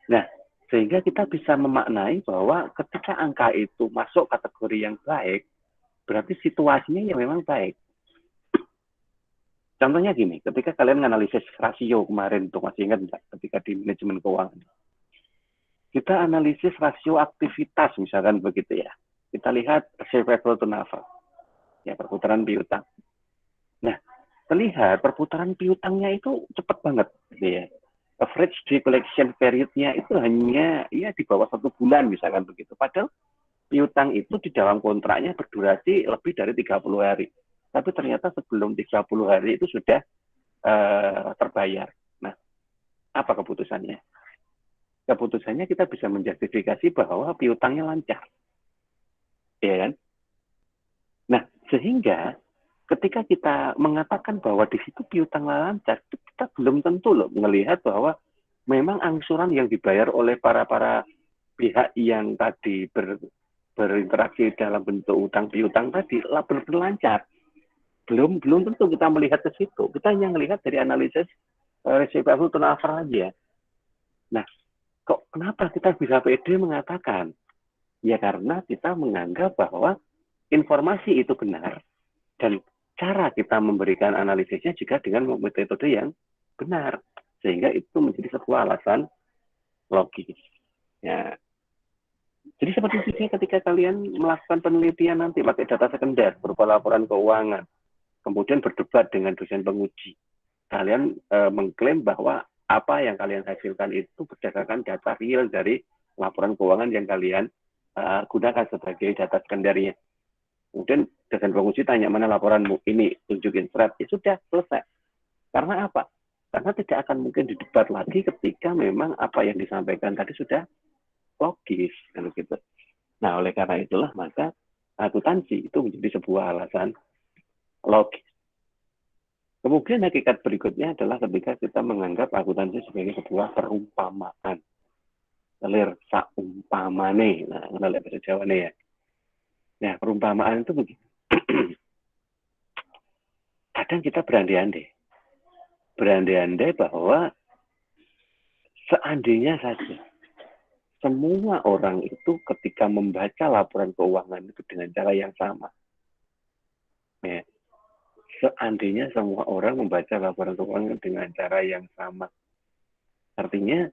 Nah, sehingga kita bisa memaknai bahwa ketika angka itu masuk kategori yang baik, berarti situasinya yang memang baik. Contohnya gini, ketika kalian menganalisis rasio kemarin, untuk masih ingat enggak, ketika di manajemen keuangan, kita analisis rasio aktivitas, misalkan begitu ya. Kita lihat receivable turnover, ya perputaran piutang. Nah, terlihat perputaran piutangnya itu cepat banget, gitu ya. Average day collection period-nya itu hanya ya di bawah 1 bulan, misalkan begitu. Padahal piutang itu di dalam kontraknya berdurasi lebih dari 30 hari. Tapi ternyata sebelum 30 hari itu sudah terbayar. Nah, apa keputusannya? Keputusannya kita bisa menjustifikasi bahwa piutangnya lancar. Ya kan? Nah, sehingga ketika kita mengatakan bahwa di situ piutang lancar, kita belum tentu loh melihat bahwa memang angsuran yang dibayar oleh para pihak yang tadi berinteraksi dalam bentuk utang piutang tadi berlancar. Belum tentu kita melihat ke situ. Kita hanya melihat dari analisis receivable turnover aja. Nah, kok kenapa kita bisa pede mengatakan? Ya karena kita menganggap bahwa informasi itu benar dan cara kita memberikan analisisnya juga dengan metode yang benar. Sehingga itu menjadi sebuah alasan logis. Ya. Jadi seperti itu ketika kalian melakukan penelitian nanti pakai data sekunder berupa laporan keuangan, kemudian berdebat dengan dosen penguji. Kalian mengklaim bahwa apa yang kalian hasilkan itu berdasarkan data real dari laporan keuangan yang kalian gunakan sebagai data sekundernya. Kemudian dosen penguji tanya, mana laporanmu? Ini, tunjukin surat. Ya sudah, selesai. Karena apa? Karena tidak akan mungkin didebat lagi ketika memang apa yang disampaikan tadi sudah logis. Gitu. Nah, oleh karena itulah maka akuntansi itu menjadi sebuah alasan logis. Kemudian hakikat berikutnya adalah ketika kita menganggap akuntansi sebagai sebuah perumpamaan. Lir saumpamane. Nah, kalau bahasa Jawa nih ya. Nah, perumpamaan itu begini. Kadang kita berandai-andai. Berandai-andai bahwa seandainya saja semua orang itu ketika membaca laporan keuangan itu dengan cara yang sama. Ya. Seandainya semua orang membaca laporan keuangan dengan cara yang sama. Artinya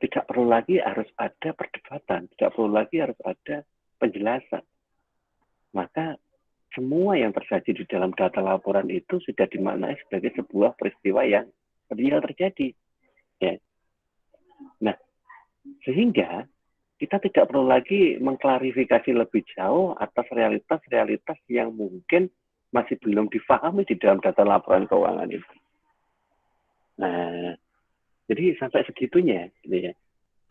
tidak perlu lagi harus ada perdebatan, tidak perlu lagi harus ada penjelasan. maka semua yang tersaji di dalam data laporan itu sudah dimaknai sebagai sebuah peristiwa yang real terjadi. Ya. Nah, sehingga kita tidak perlu lagi mengklarifikasi lebih jauh atas realitas-realitas yang mungkin masih belum difahami di dalam data laporan keuangan itu. Nah, jadi sampai segitunya, gitu ya.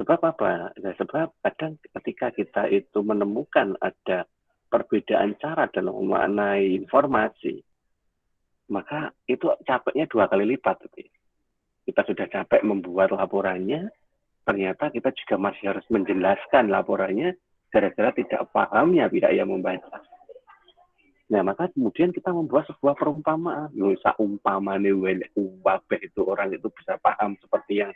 Sebab apa? Nah, sebab kadang ketika kita itu menemukan ada perbedaan cara dalam memaknai informasi, maka itu capeknya 2 kali lipat. Gitu ya. Kita sudah capek membuat laporannya, ternyata kita juga masih harus menjelaskan laporannya gara-gara tidak pahamnya pihak yang membaca. Nah, maka kemudian kita membuat sebuah perumpamaan. Saumpamane wabah itu orang itu bisa paham seperti yang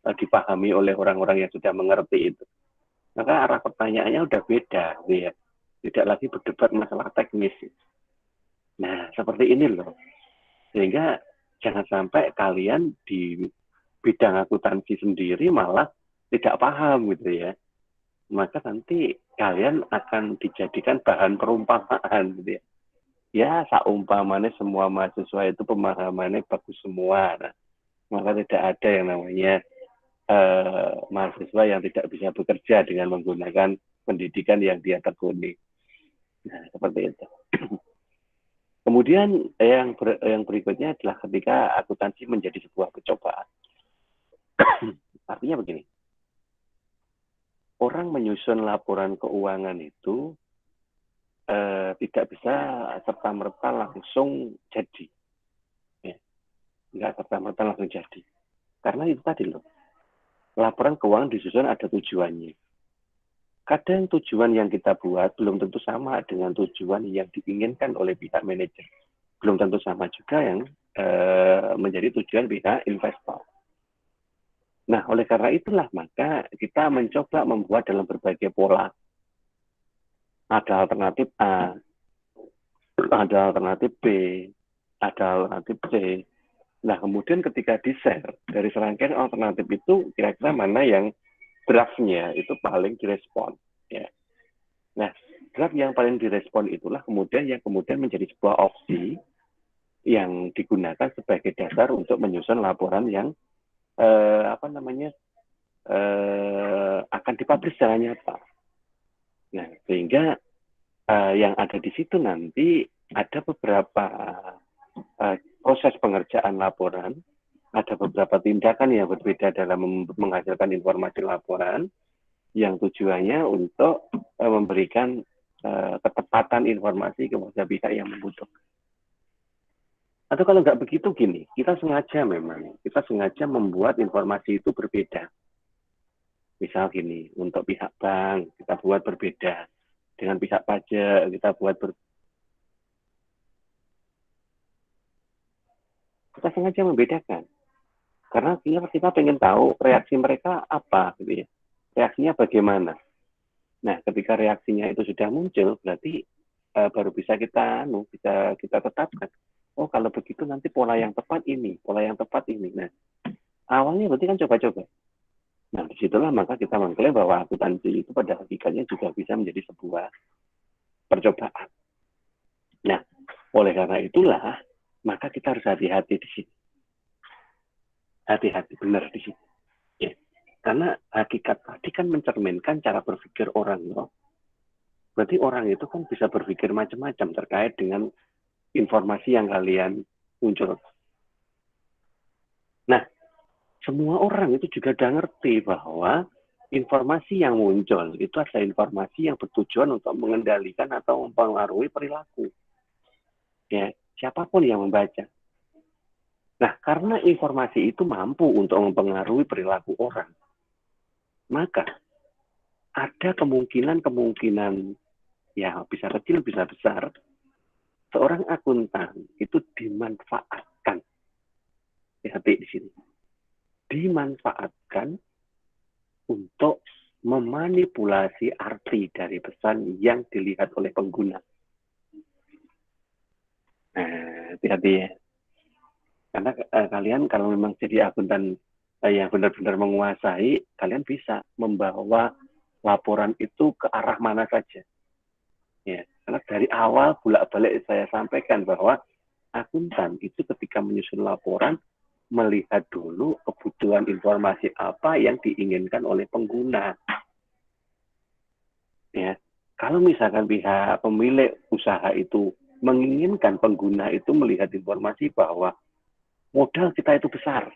dipahami oleh orang-orang yang sudah mengerti itu. Maka arah pertanyaannya udah beda, ya. Tidak lagi berdebat masalah teknis. Nah, seperti ini loh. Sehingga jangan sampai kalian di bidang akuntansi sendiri malah tidak paham gitu ya. Maka nanti kalian akan dijadikan bahan perumpamaan gitu ya. Ya, saumpamanya semua mahasiswa itu pemahamannya bagus semua. Nah, maka tidak ada yang namanya mahasiswa yang tidak bisa bekerja dengan menggunakan pendidikan yang dia tekuni. Nah, seperti itu. Kemudian yang berikutnya adalah ketika akuntansi menjadi sebuah percobaan. Artinya begini, orang menyusun laporan keuangan itu tidak bisa serta-merta langsung jadi. Ya, nggak serta-merta langsung jadi. Karena itu tadi loh, laporan keuangan disusun ada tujuannya. Kadang tujuan yang kita buat belum tentu sama dengan tujuan yang diinginkan oleh pihak manajer. Belum tentu sama juga yang menjadi tujuan pihak investor. Nah, oleh karena itulah maka kita mencoba membuat dalam berbagai pola. Ada alternatif A, ada alternatif B, ada alternatif C. Nah, kemudian ketika di-share dari serangkaian alternatif itu, kira-kira mana yang draftnya itu paling direspon. Ya. Nah, draft yang paling direspon itulah kemudian yang kemudian menjadi sebuah opsi yang digunakan sebagai dasar untuk menyusun laporan yang akan dipublish secara nyata. Nah, sehingga yang ada di situ nanti ada beberapa proses pengerjaan laporan, ada beberapa tindakan yang berbeda dalam menghasilkan informasi laporan yang tujuannya untuk memberikan ketepatan informasi kepada pihak yang membutuhkan. Atau kalau nggak begitu gini, kita sengaja membuat informasi itu berbeda. Misal gini, untuk pihak bank kita buat berbeda, dengan pihak pajak kita buat kita sengaja membedakan. Karena kita pengen tahu reaksi mereka apa, gitu ya. Reaksinya bagaimana. Nah, ketika reaksinya itu sudah muncul, berarti baru bisa kita tetapkan. Oh, kalau begitu nanti pola yang tepat ini. Nah, awalnya berarti kan coba-coba. Nah, disitulah maka kita mengklaim bahwa akuntansi itu pada hakikatnya juga bisa menjadi sebuah percobaan. Nah, oleh karena itulah, maka kita harus hati-hati di sini. Hati-hati benar di sini. Ya. Karena hakikat tadi kan mencerminkan cara berpikir orang, loh. Berarti orang itu kan bisa berpikir macam-macam terkait dengan informasi yang kalian muncul. Nah, semua orang itu juga udah ngerti bahwa informasi yang muncul itu adalah informasi yang bertujuan untuk mengendalikan atau mempengaruhi perilaku. Ya, siapapun yang membaca. Nah, karena informasi itu mampu untuk mempengaruhi perilaku orang, maka ada kemungkinan ya bisa kecil, bisa besar, seorang akuntan itu dimanfaatkan. Hati di sini. Dimanfaatkan untuk memanipulasi arti dari pesan yang dilihat oleh pengguna. Nah, hati-hati ya. Karena kalian kalau memang jadi akuntan yang benar-benar menguasai, kalian bisa membawa laporan itu ke arah mana saja. Ya. Karena dari awal bolak-balik saya sampaikan bahwa akuntan itu ketika menyusun laporan melihat dulu kebutuhan informasi apa yang diinginkan oleh pengguna. Ya, kalau misalkan pihak pemilik usaha itu menginginkan pengguna itu melihat informasi bahwa modal kita itu besar,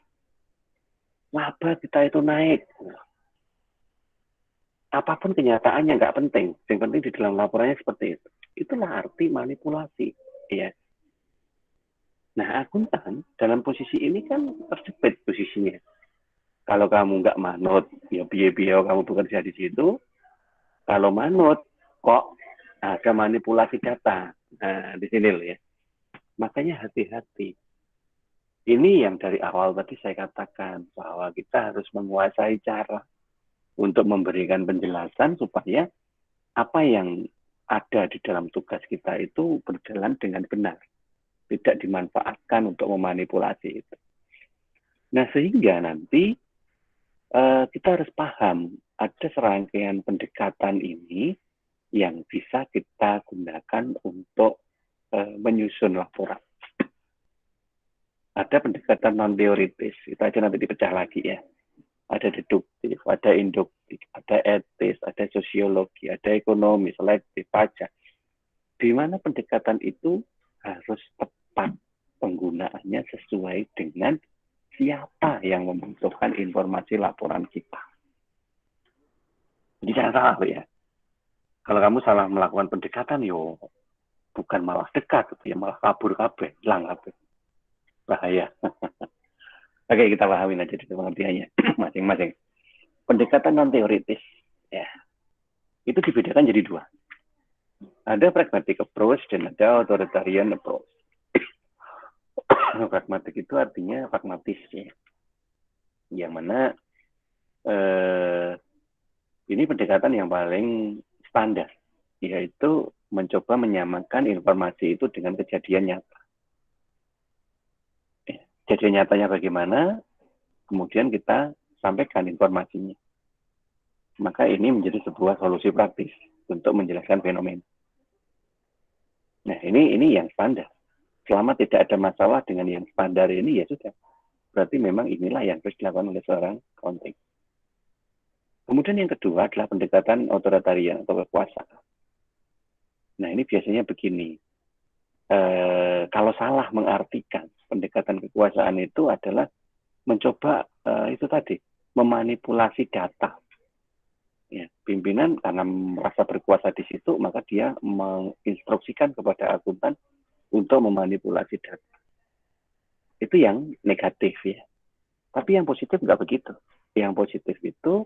laba kita itu naik, apapun kenyataannya nggak penting, yang penting di dalam laporannya seperti itu. Itulah arti manipulasi, ya. Nah, akuntan dalam posisi ini kan terjepit posisinya. Kalau kamu nggak manut, ya biaya kamu bekerja di situ. Kalau manut, kok ada manipulasi data. Nah, di sini loh ya. Makanya hati-hati. Ini yang dari awal tadi saya katakan, bahwa kita harus menguasai cara untuk memberikan penjelasan supaya apa yang ada di dalam tugas kita itu berjalan dengan benar. Tidak dimanfaatkan untuk memanipulasi itu. Nah, sehingga nanti kita harus paham ada serangkaian pendekatan ini yang bisa kita gunakan untuk menyusun laporan. Ada pendekatan non-teoritis, itu aja nanti dipecah lagi ya. Ada deduktif, ada induktif, ada etis, ada sosiologi, ada ekonomi, selektif, pajak. Di mana pendekatan itu harus tepat penggunaannya sesuai dengan siapa yang membutuhkan informasi laporan kita. Jadi jangan salah ya. Kalau kamu salah melakukan pendekatan, yo bukan malah dekat, ya malah kabur kabeh, hilang kabeh. Bahaya. Oke, kita pahamin aja di pengertiannya masing-masing. Pendekatan non teoritis, ya, itu dibedakan jadi dua. Ada pragmatic approach dan ada authoritarian approach. Pragmatik itu artinya pragmatis ya. Yang mana ini pendekatan yang paling standar, yaitu mencoba menyamakan informasi itu dengan kejadian nyata. Kejadian nyatanya bagaimana, kemudian kita sampaikan informasinya. Maka ini menjadi sebuah solusi praktis untuk menjelaskan fenomena. Nah, ini yang standar. Selama tidak ada masalah dengan yang standar ini, ya sudah. Berarti memang inilah yang harus dilakukan oleh seorang accounting. Kemudian yang kedua adalah pendekatan authoritarian atau kekuasaan. Nah, ini biasanya begini. Kalau salah mengartikan pendekatan kekuasaan itu adalah mencoba itu tadi, memanipulasi data. Ya, pimpinan karena merasa berkuasa di situ, maka dia menginstruksikan kepada akuntan untuk memanipulasi data. Itu yang negatif ya. Tapi yang positif nggak begitu. Yang positif itu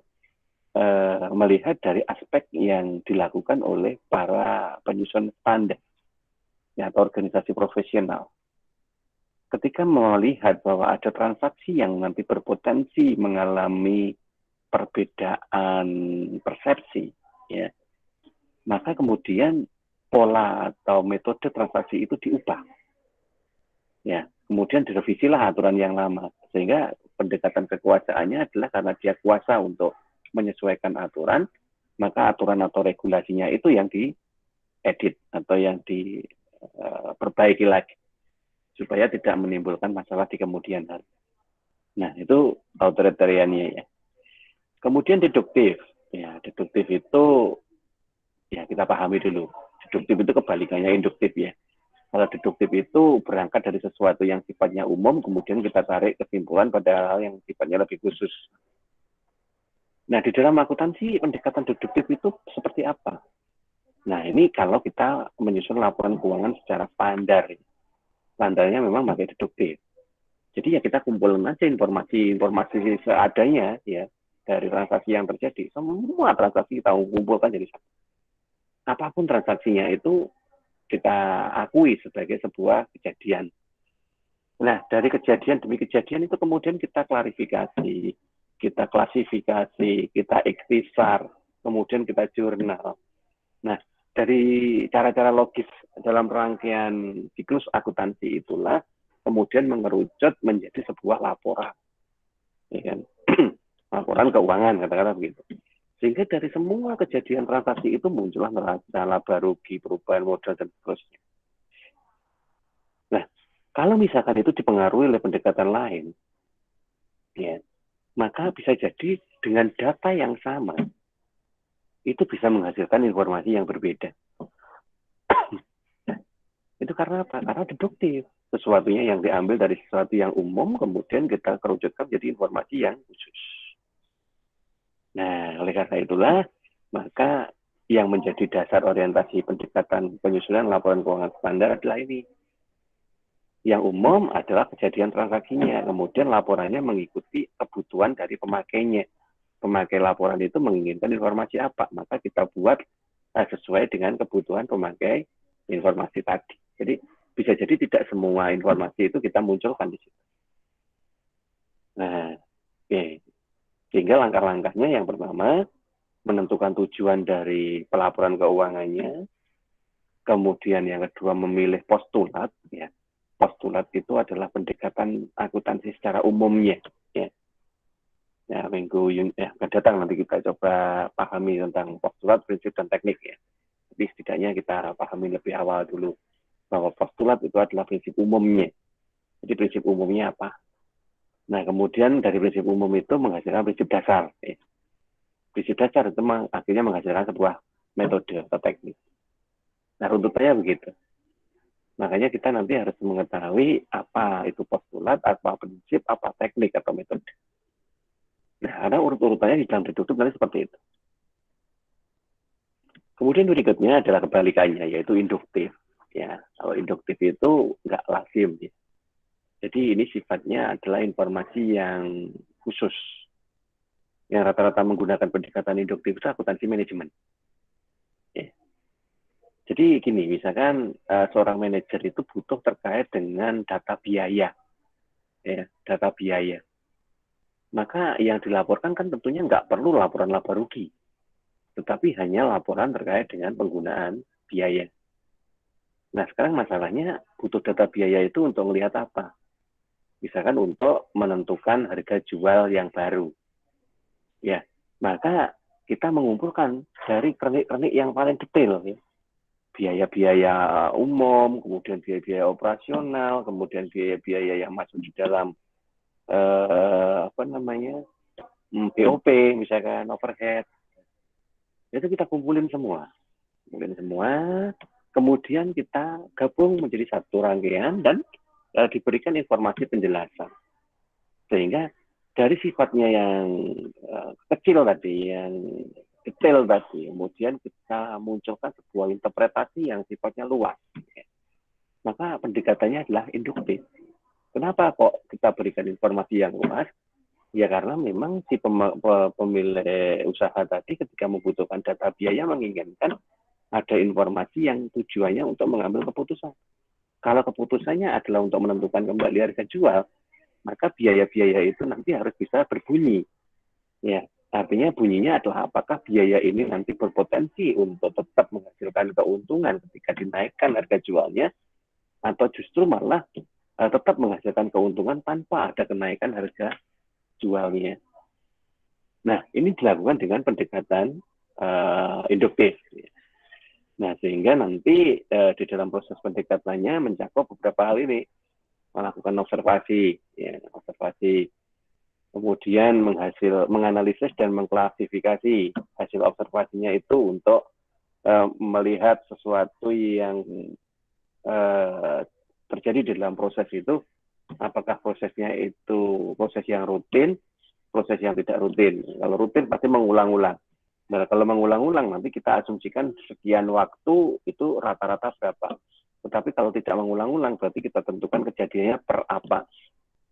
melihat dari aspek yang dilakukan oleh para penyusun standar ya, atau organisasi profesional. Ketika melihat bahwa ada transaksi yang nanti berpotensi mengalami perbedaan persepsi, ya, maka kemudian pola atau metode transaksi itu diubah. Ya, kemudian direvisilah aturan yang lama, sehingga pendekatan kekuasaannya adalah karena dia kuasa untuk menyesuaikan aturan, maka aturan atau regulasinya itu yang diedit atau yang diperbaiki lagi, supaya tidak menimbulkan masalah di kemudian hari. Nah, itu authoritariannya ya. Kemudian deduktif. Ya, deduktif itu ya kita pahami dulu. Deduktif itu kebalikannya induktif ya. Kalau deduktif itu berangkat dari sesuatu yang sifatnya umum, kemudian kita tarik kesimpulan pada hal yang sifatnya lebih khusus. Nah, di dalam akuntansi pendekatan deduktif itu seperti apa? Nah, ini kalau kita menyusun laporan keuangan secara standar. Standarnya memang pakai deduktif. Jadi ya kita kumpulin aja informasi seadanya ya dari transaksi yang terjadi. Semua transaksi kita kumpulkan jadi satu. Apapun transaksinya itu kita akui sebagai sebuah kejadian. Nah, dari kejadian demi kejadian itu kemudian kita klarifikasi, kita klasifikasi, kita ikhtisar, kemudian kita jurnal. Nah, dari cara-cara logis dalam rangkaian siklus akuntansi itulah kemudian mengerucut menjadi sebuah laporan. Ya kan? Laporan keuangan, katakanlah begitu. Sehingga dari semua kejadian transaksi itu muncullah neraca, laba rugi, perubahan modal, dan seterusnya. Nah, kalau misalkan itu dipengaruhi oleh pendekatan lain, ya, maka bisa jadi dengan data yang sama, itu bisa menghasilkan informasi yang berbeda. Nah, itu karena apa? Karena deduktif. Sesuatunya yang diambil dari sesuatu yang umum, kemudian kita kerucutkan jadi informasi yang khusus. Nah, oleh karena itulah, maka yang menjadi dasar orientasi pendekatan penyusunan laporan keuangan standar adalah ini. Yang umum adalah kejadian transaksinya, kemudian laporannya mengikuti kebutuhan dari pemakainya. Pemakai laporan itu menginginkan informasi apa, maka kita buat sesuai dengan kebutuhan pemakai informasi tadi. Jadi bisa jadi tidak semua informasi itu kita munculkan di situ. Nah, sehingga langkah-langkahnya yang pertama menentukan tujuan dari pelaporan keuangannya, kemudian yang kedua memilih postulat. Ya, postulat itu adalah pendekatan akuntansi secara umumnya. Ya. Ya, minggu akan datang nanti kita coba pahami tentang postulat, prinsip, dan teknik ya. Tapi setidaknya kita pahami lebih awal dulu bahwa postulat itu adalah prinsip umumnya. Jadi prinsip umumnya apa? Nah, kemudian dari prinsip umum itu menghasilkan prinsip dasar. Ya. Prinsip dasar itu akhirnya menghasilkan sebuah metode atau teknik. Nah, runtutannya begitu. Makanya kita nanti harus mengetahui apa itu postulat, apa prinsip, apa teknik atau metode. Nah, ada urut-urutannya di dalam ditutup nanti seperti itu. Kemudian berikutnya adalah kebalikannya, yaitu induktif. Ya, kalau induktif itu nggak lazim. Ya. Jadi ini sifatnya adalah informasi yang khusus. Yang rata-rata menggunakan pendekatan induktif itu akuntansi manajemen. Ya. Jadi gini, misalkan seorang manajer itu butuh terkait dengan data biaya. Ya, data biaya. Maka yang dilaporkan kan tentunya nggak perlu laporan laba rugi, tetapi hanya laporan terkait dengan penggunaan biaya. Nah, sekarang masalahnya butuh data biaya itu untuk melihat apa? Misalkan untuk menentukan harga jual yang baru. Ya, maka kita mengumpulkan dari kernik-kernik yang paling detail. Ya. Biaya-biaya umum, kemudian biaya-biaya operasional, kemudian biaya-biaya yang masuk di dalam BOP, misalkan overhead. Itu kita kumpulin semua. Kemudian kita gabung menjadi satu rangkaian dan diberikan informasi penjelasan. Sehingga dari sifatnya yang kecil tadi, yang detail tadi, kemudian kita munculkan sebuah interpretasi yang sifatnya luas. Maka pendekatannya adalah induktif. Kenapa kok kita berikan informasi yang luas? Ya karena memang si pemilik usaha tadi ketika membutuhkan data biaya menginginkan ada informasi yang tujuannya untuk mengambil keputusan. Kalau keputusannya adalah untuk menentukan kembali harga jual, maka biaya-biaya itu nanti harus bisa berbunyi. Ya, artinya bunyinya adalah apakah biaya ini nanti berpotensi untuk tetap menghasilkan keuntungan ketika dinaikkan harga jualnya, atau justru malah tetap menghasilkan keuntungan tanpa ada kenaikan harga jualnya. Nah, ini dilakukan dengan pendekatan induktif. Nah, sehingga nanti di dalam proses pendekatannya mencakup beberapa hal ini. Melakukan observasi, ya, kemudian menganalisis dan mengklasifikasi hasil observasinya itu untuk melihat sesuatu yang terjadi di dalam proses itu, apakah prosesnya itu proses yang rutin, proses yang tidak rutin. Kalau rutin pasti mengulang-ulang. Nah, kalau mengulang-ulang nanti kita asumsikan sekian waktu itu rata-rata berapa. Tetapi kalau tidak mengulang-ulang berarti kita tentukan kejadiannya per apa.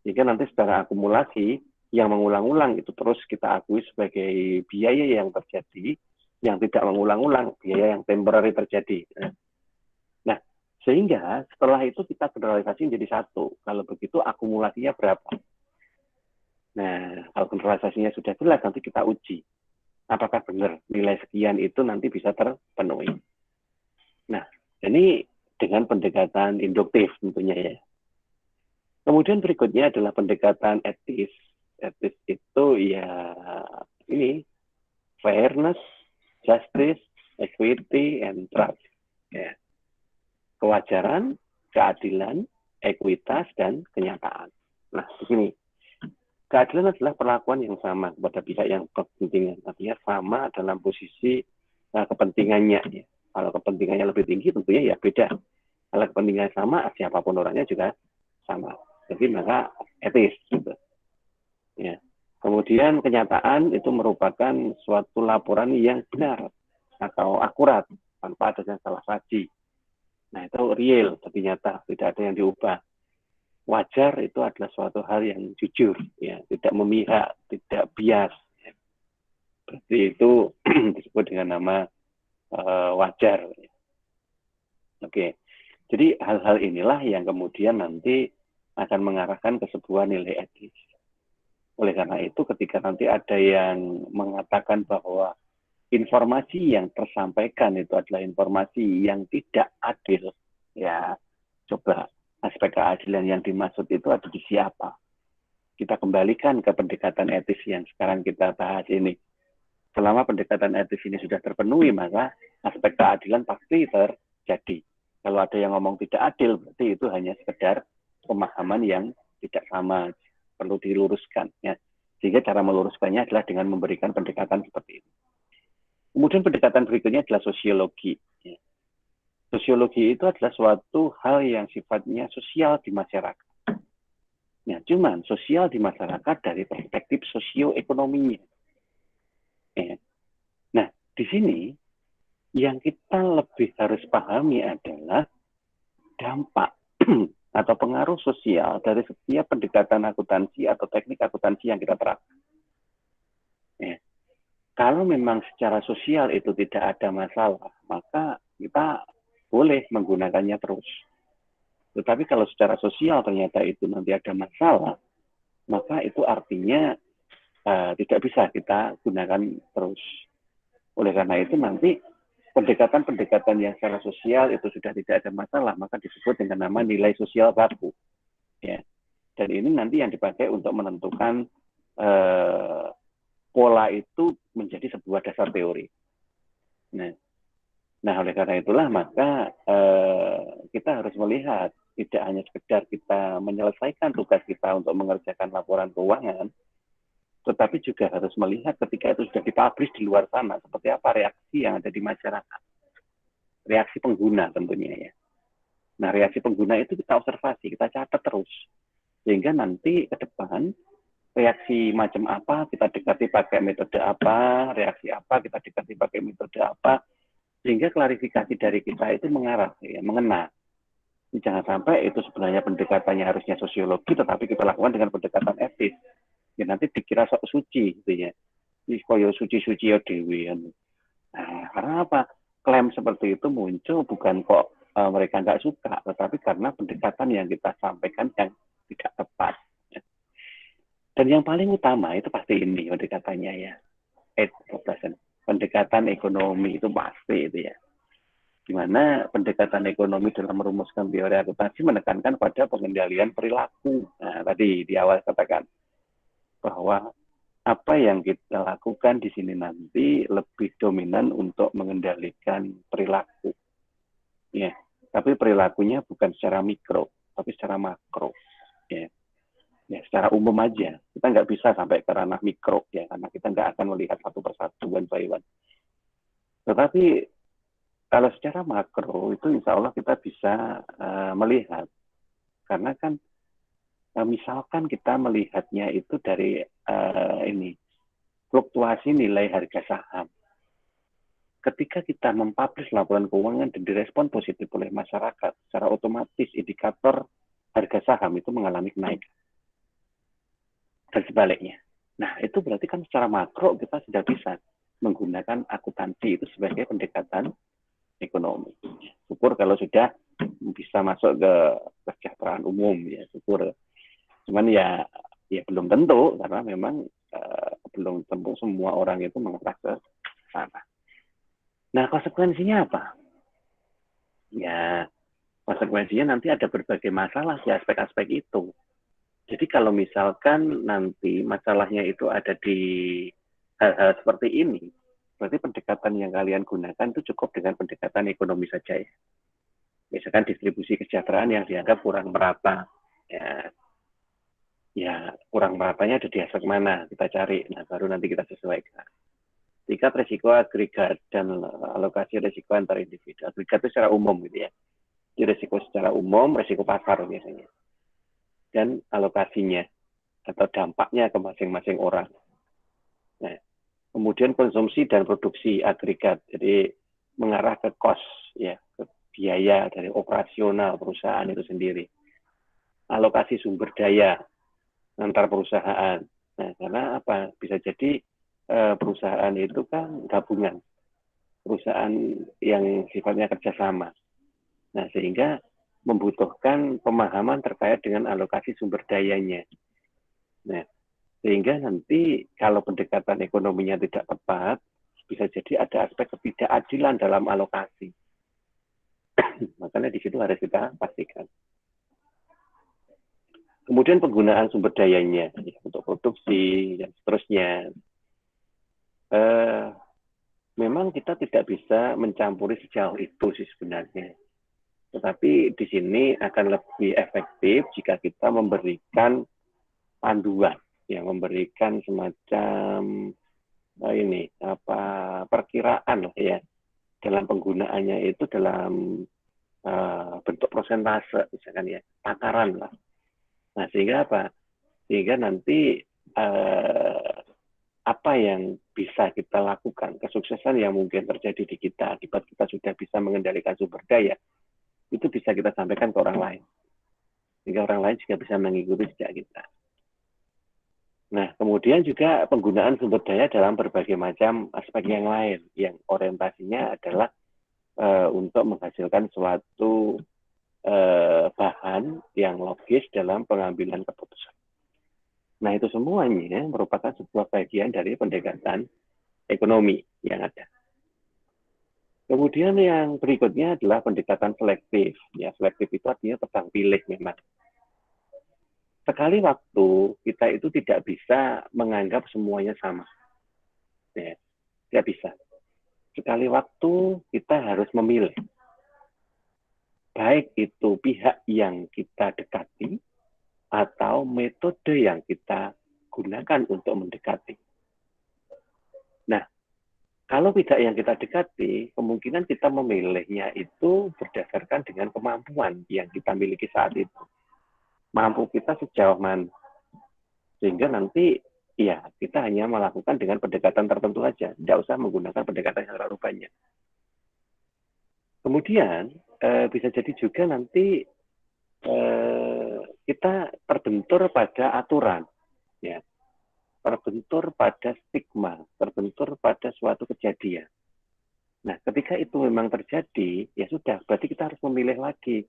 Jika nanti secara akumulasi yang mengulang-ulang itu terus kita akui sebagai biaya yang terjadi, yang tidak mengulang-ulang, biaya yang temporary terjadi. Nah, sehingga setelah itu kita generalisasi menjadi satu. Kalau begitu akumulasinya berapa? Nah, kalau generalisasinya sudah jelas nanti kita uji. Apakah benar nilai sekian itu nanti bisa terpenuhi. Nah, ini dengan pendekatan induktif tentunya ya. Kemudian berikutnya adalah pendekatan etis. Etis itu ya ini fairness, justice, equity, and trust. Ya. Kewajaran, keadilan, ekuitas, dan kenyataan. Nah, di sini keadilan adalah perlakuan yang sama kepada pihak yang berkepentingan. Artinya sama dalam posisi kepentingannya. Ya. Kalau kepentingannya lebih tinggi, tentunya ya beda. Kalau kepentingannya sama, siapapun orangnya juga sama. Jadi maka etis. Gitu. Ya. Kemudian kenyataan itu merupakan suatu laporan yang benar atau akurat tanpa adanya salah saji. Nah, itu real, tapi nyata, tidak ada yang diubah. Wajar itu adalah suatu hal yang jujur, ya, tidak memihak, tidak bias. Ya. Berarti itu disebut dengan nama wajar. Ya. Oke, jadi hal-hal inilah yang kemudian nanti akan mengarahkan ke sebuah nilai etis. Oleh karena itu, ketika nanti ada yang mengatakan bahwa informasi yang tersampaikan itu adalah informasi yang tidak adil, ya coba aspek keadilan yang dimaksud itu ada di siapa? Kita kembalikan ke pendekatan etis yang sekarang kita bahas ini. Selama pendekatan etis ini sudah terpenuhi, maka aspek keadilan pasti terjadi. Kalau ada yang ngomong tidak adil, berarti itu hanya sekedar pemahaman yang tidak sama, perlu diluruskan. Ya. Sehingga cara meluruskannya adalah dengan memberikan pendekatan seperti ini. Kemudian pendekatan berikutnya adalah sosiologi. Sosiologi itu adalah suatu hal yang sifatnya sosial di masyarakat. Ya, cuman sosial di masyarakat dari perspektif sosioekonominya. Ya. Nah, di sini yang kita lebih harus pahami adalah dampak atau pengaruh sosial dari setiap pendekatan akuntansi atau teknik akuntansi yang kita terapkan. Ya. Kalau memang secara sosial itu tidak ada masalah, maka kita boleh menggunakannya terus. Tetapi kalau secara sosial ternyata itu nanti ada masalah, maka itu artinya tidak bisa kita gunakan terus. Oleh karena itu nanti pendekatan-pendekatan yang secara sosial itu sudah tidak ada masalah, maka disebut dengan nama nilai sosial baku. Ya. Dan ini nanti yang dipakai untuk menentukan pola itu menjadi sebuah dasar teori. Nah, oleh karena itulah maka kita harus melihat tidak hanya sekedar kita menyelesaikan tugas kita untuk mengerjakan laporan keuangan, tetapi juga harus melihat ketika itu sudah dipublish di luar sana, seperti apa reaksi yang ada di masyarakat. Reaksi pengguna tentunya ya. Nah, reaksi pengguna itu kita observasi, kita catat terus. Sehingga nanti ke depan reaksi macam apa kita dekati pakai metode apa, reaksi apa kita dekati pakai metode apa, sehingga klarifikasi dari kita itu mengarah, ya, mengena. Jangan sampai itu sebenarnya pendekatannya harusnya sosiologi, tetapi kita lakukan dengan pendekatan etis. Ya nanti dikira sok suci, gitu ya. Ini koyo suci-suci ya dewi. Nah, karena apa? Klaim seperti itu muncul bukan kok mereka nggak suka, tetapi karena pendekatan yang kita sampaikan yang tidak tepat. Dan yang paling utama itu pasti ini pendekatannya ya. Pendekatan ekonomi itu pasti itu ya. Di mana pendekatan ekonomi dalam merumuskan teori akuntansi menekankan pada pengendalian perilaku. Nah, tadi di awal katakan bahwa apa yang kita lakukan di sini nanti lebih dominan untuk mengendalikan perilaku. Ya, tapi perilakunya bukan secara mikro, tapi secara makro. Ya. Ya, secara umum aja. Kita nggak bisa sampai ke ranah mikro, ya, karena kita nggak akan melihat satu persatu, one by one. Tetapi kalau secara makro, itu insya Allah kita bisa melihat. Karena kan, misalkan kita melihatnya itu dari fluktuasi nilai harga saham. Ketika kita mempublish laporan keuangan dan direspon positif oleh masyarakat, secara otomatis indikator harga saham itu mengalami kenaikan. Dan sebaliknya. Nah, itu berarti kan secara makro kita sudah bisa menggunakan akuntansi itu sebagai pendekatan ekonomi. Syukur kalau sudah bisa masuk ke kesejahteraan umum, ya syukur. Cuman ya belum tentu, karena memang belum tentu semua orang itu mengarah ke sana. Nah, konsekuensinya apa? Ya, konsekuensinya nanti ada berbagai masalah di aspek-aspek itu. Jadi kalau misalkan nanti masalahnya itu ada di hal-hal seperti ini, berarti pendekatan yang kalian gunakan itu cukup dengan pendekatan ekonomi saja ya. Misalkan distribusi kesejahteraan yang dianggap kurang merata. Ya kurang meratanya ada di aspek mana, kita cari. Nah, baru nanti kita sesuaikan. Tingkat risiko agregat dan alokasi risiko antar individu. Agregat itu secara umum gitu ya. Jadi risiko secara umum, risiko pasar biasanya. Dan alokasinya atau dampaknya ke masing-masing orang. Nah, kemudian konsumsi dan produksi agregat. Jadi mengarah ke cost ya, ke biaya dari operasional perusahaan itu sendiri. Alokasi sumber daya antar perusahaan. Nah, karena apa? Bisa jadi perusahaan itu kan gabungan. Perusahaan yang sifatnya kerjasama. Nah, sehingga membutuhkan pemahaman terkait dengan alokasi sumber dayanya. Nah, sehingga nanti kalau pendekatan ekonominya tidak tepat, bisa jadi ada aspek ketidakadilan dalam alokasi. Makanya di situ harus kita pastikan. Kemudian penggunaan sumber dayanya ya, untuk produksi dan seterusnya. Memang kita tidak bisa mencampuri sejauh itu sih sebenarnya. Tetapi di sini akan lebih efektif jika kita memberikan panduan, yang memberikan semacam perkiraan lah ya dalam penggunaannya itu dalam bentuk persentase misalkan ya, takaran lah. Nah, sehingga apa? Sehingga nanti apa yang bisa kita lakukan, kesuksesan yang mungkin terjadi di kita akibat kita sudah bisa mengendalikan sumber daya, itu bisa kita sampaikan ke orang lain. Sehingga orang lain juga bisa mengikuti jejak kita. Nah, kemudian juga penggunaan sumber daya dalam berbagai macam aspek yang lain, yang orientasinya adalah untuk menghasilkan suatu bahan yang logis dalam pengambilan keputusan. Nah, itu semuanya merupakan sebuah bagian dari pendekatan ekonomi yang ada. Kemudian yang berikutnya adalah pendekatan selektif. Ya, selektif itu artinya tebang pilih memang. Sekali waktu kita itu tidak bisa menganggap semuanya sama. Ya, tidak bisa. Sekali waktu kita harus memilih. Baik itu pihak yang kita dekati, atau metode yang kita gunakan untuk mendekati. Nah, kalau tidak yang kita dekati, kemungkinan kita memilihnya itu berdasarkan dengan kemampuan yang kita miliki saat itu. Mampu kita sejauh mana. Sehingga nanti, ya kita hanya melakukan dengan pendekatan tertentu saja. Tidak usah menggunakan pendekatan yang terlalu banyak. Kemudian, bisa jadi juga nanti kita terbentur pada aturan, ya, terbentur pada stigma, terbentur pada suatu kejadian. Nah, ketika itu memang terjadi, ya sudah, berarti kita harus memilih lagi.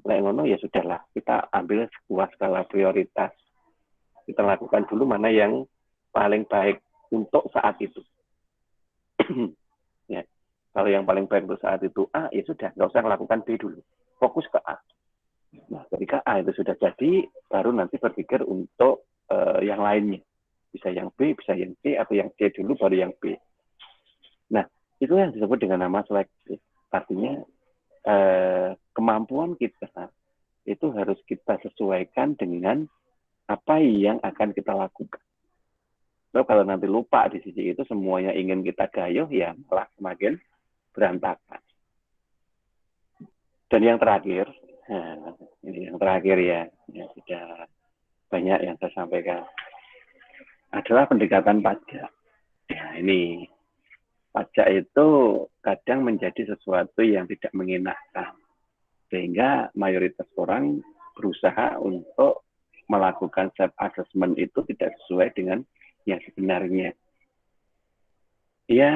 Ngono ya sudahlah, kita ambil sebuah skala prioritas. Kita lakukan dulu mana yang paling baik untuk saat itu. Ya, kalau yang paling baik untuk saat itu A, ya sudah, nggak usah melakukan B dulu. Fokus ke A. Nah, ketika A itu sudah jadi, baru nanti berpikir untuk yang lainnya. Bisa yang B, bisa yang C, atau yang C dulu, baru yang B. Nah, itu yang disebut dengan nama selektif. Artinya, kemampuan kita itu harus kita sesuaikan dengan apa yang akan kita lakukan. So, kalau nanti lupa di sisi itu, semuanya ingin kita gayuh, ya malah semakin berantakan. Dan yang terakhir, nah, ini yang terakhir ya sudah banyak yang saya sampaikan, adalah pendekatan pajak. Ya, ini pajak itu kadang menjadi sesuatu yang tidak mengenakan, sehingga mayoritas orang berusaha untuk melakukan self assessment itu tidak sesuai dengan yang sebenarnya. Ya,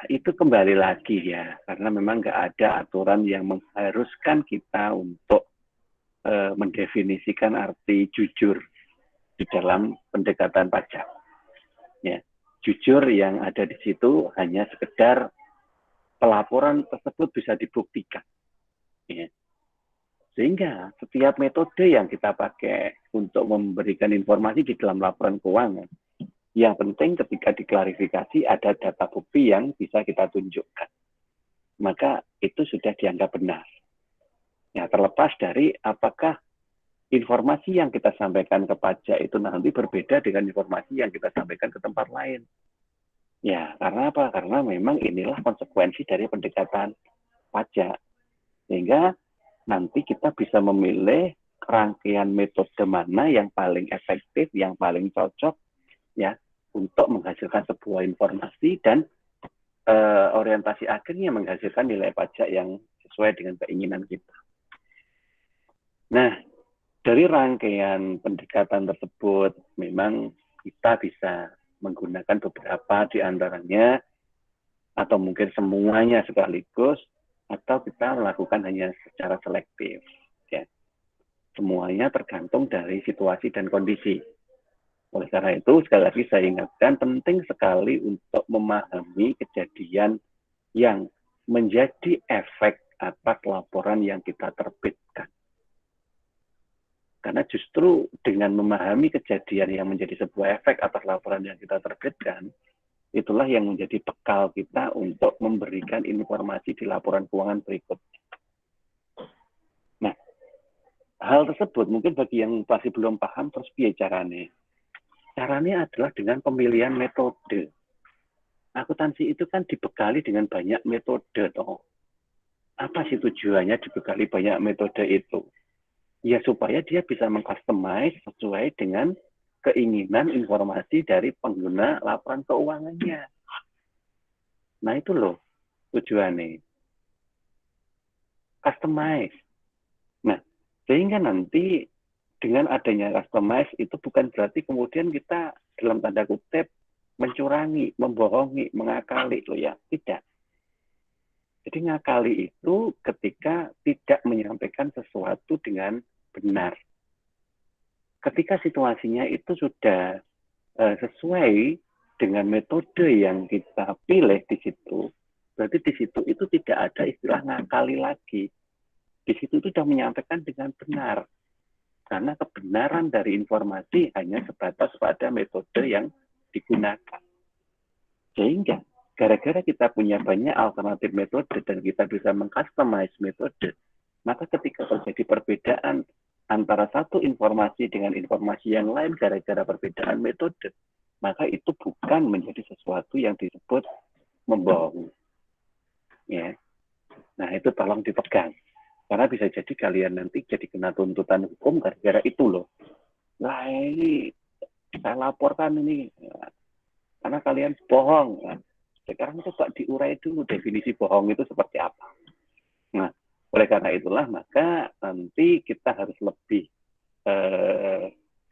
itu kembali lagi ya, karena memang nggak ada aturan yang mengharuskan kita untuk mendefinisikan arti jujur di dalam pendekatan pajak. Ya, jujur yang ada di situ hanya sekedar pelaporan tersebut bisa dibuktikan. Ya. Sehingga setiap metode yang kita pakai untuk memberikan informasi di dalam laporan keuangan Yang penting ketika diklarifikasi ada data bukti yang bisa kita tunjukkan. Maka itu sudah dianggap benar. Ya, terlepas dari apakah informasi yang kita sampaikan ke pajak itu nanti berbeda dengan informasi yang kita sampaikan ke tempat lain. Ya, karena apa? Karena memang inilah konsekuensi dari pendekatan pajak. Sehingga nanti kita bisa memilih rangkaian metode mana yang paling efektif, yang paling cocok ya untuk menghasilkan sebuah informasi dan orientasi akhirnya menghasilkan nilai pajak yang sesuai dengan keinginan kita. Nah, dari rangkaian pendekatan tersebut memang kita bisa menggunakan beberapa di antaranya atau mungkin semuanya sekaligus atau kita melakukan hanya secara selektif ya. Semuanya tergantung dari situasi dan kondisi. Oleh karena itu, sekali lagi saya ingatkan, penting sekali untuk memahami kejadian yang menjadi efek atas laporan yang kita terbitkan. Karena justru dengan memahami kejadian yang menjadi sebuah efek atas laporan yang kita terbitkan, itulah yang menjadi bekal kita untuk memberikan informasi di laporan keuangan berikutnya. Nah, hal tersebut mungkin bagi yang masih belum paham, terus piye caranya? Caranya adalah dengan pemilihan metode. Akuntansi itu kan dibekali dengan banyak metode, toh. Apa sih tujuannya dibekali banyak metode itu? Ya supaya dia bisa mengcustomize sesuai dengan keinginan informasi dari pengguna laporan keuangannya. Nah itu loh tujuannya. Customize. Nah, sehingga nanti dengan adanya customize itu bukan berarti kemudian kita dalam tanda kutip mencurangi, membohongi, mengakali loh ya, tidak. Jadi ngakali itu ketika tidak menyampaikan sesuatu dengan benar. Ketika situasinya itu sudah sesuai dengan metode yang kita pilih di situ, berarti di situ itu tidak ada istilah ngakali lagi. Di situ itu sudah menyampaikan dengan benar. Karena kebenaran dari informasi hanya sebatas pada metode yang digunakan. Sehingga gara-gara kita punya banyak alternatif metode dan kita bisa mengcustomize metode, maka ketika terjadi perbedaan antara satu informasi dengan informasi yang lain gara-gara perbedaan metode, maka itu bukan menjadi sesuatu yang disebut membohongi. Ya. Nah, itu tolong dipegang. Karena bisa jadi kalian nanti jadi kena tuntutan hukum gara-gara itu loh. Nah, ini saya laporkan ini karena kalian bohong. Nah, sekarang coba diurai dulu definisi bohong itu seperti apa. Nah, oleh karena itulah maka nanti kita harus lebih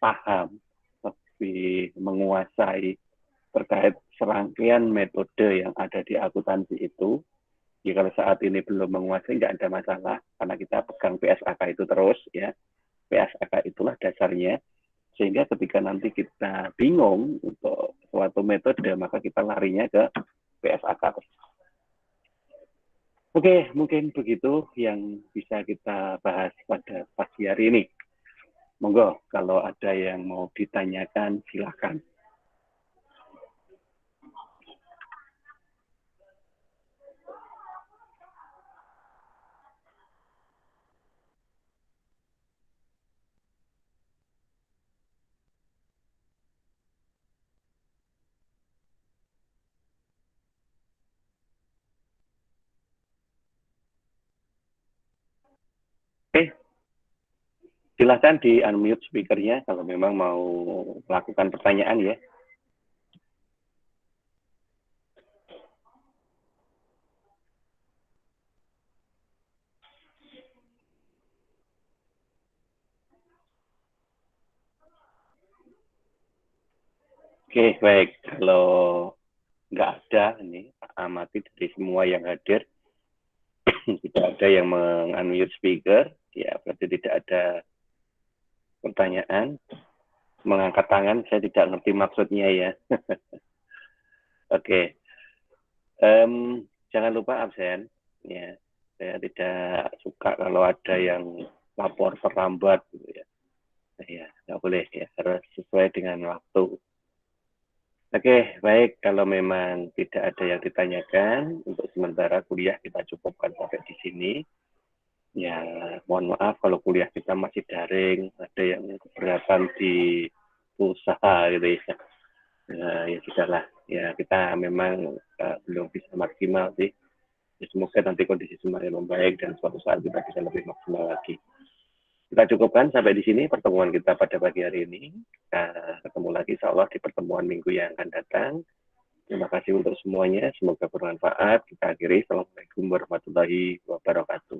paham, lebih menguasai terkait serangkaian metode yang ada di akuntansi itu. Ya, kalau saat ini belum menguasai nggak ada masalah karena kita pegang PSAK itu terus ya. PSAK itulah dasarnya sehingga ketika nanti kita bingung untuk suatu metode maka kita larinya ke PSAK. Oke, mungkin begitu yang bisa kita bahas pada pagi hari ini. Monggo kalau ada yang mau ditanyakan silakan. Oke, silakan di unmute speakernya kalau memang mau melakukan pertanyaan ya. Oke, baik. Kalau nggak ada ini amati dari semua yang hadir tidak ada yang meng-unmute speaker ya berarti tidak ada pertanyaan. Mengangkat tangan saya tidak ngerti maksudnya ya. Oke. Jangan lupa absen ya. Saya tidak suka kalau ada yang lapor terlambat gitu ya. Nah, ya nggak boleh ya, harus sesuai dengan waktu. Oke, baik. Kalau memang tidak ada yang ditanyakan, untuk sementara kuliah kita cukupkan sampai di sini. Ya, mohon maaf kalau kuliah kita masih daring, ada yang keberatan di usaha gitu ya. Ya sudahlah. Ya, kita memang belum bisa maksimal sih. Ya, semoga nanti kondisi semakin membaik dan suatu saat kita bisa lebih maksimal lagi. Kita cukupkan sampai di sini pertemuan kita pada pagi hari ini. Kita ketemu lagi insya Allah di pertemuan minggu yang akan datang. Terima kasih untuk semuanya. Semoga bermanfaat. Kita akhiri. Assalamualaikum warahmatullahi wabarakatuh.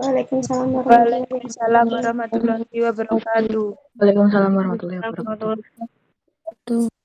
Waalaikumsalam Waalaikumsalam warahmatullahi wabarakatuh. Waalaikumsalam warahmatullahi wabarakatuh. Warahmatullahi wabarakatuh.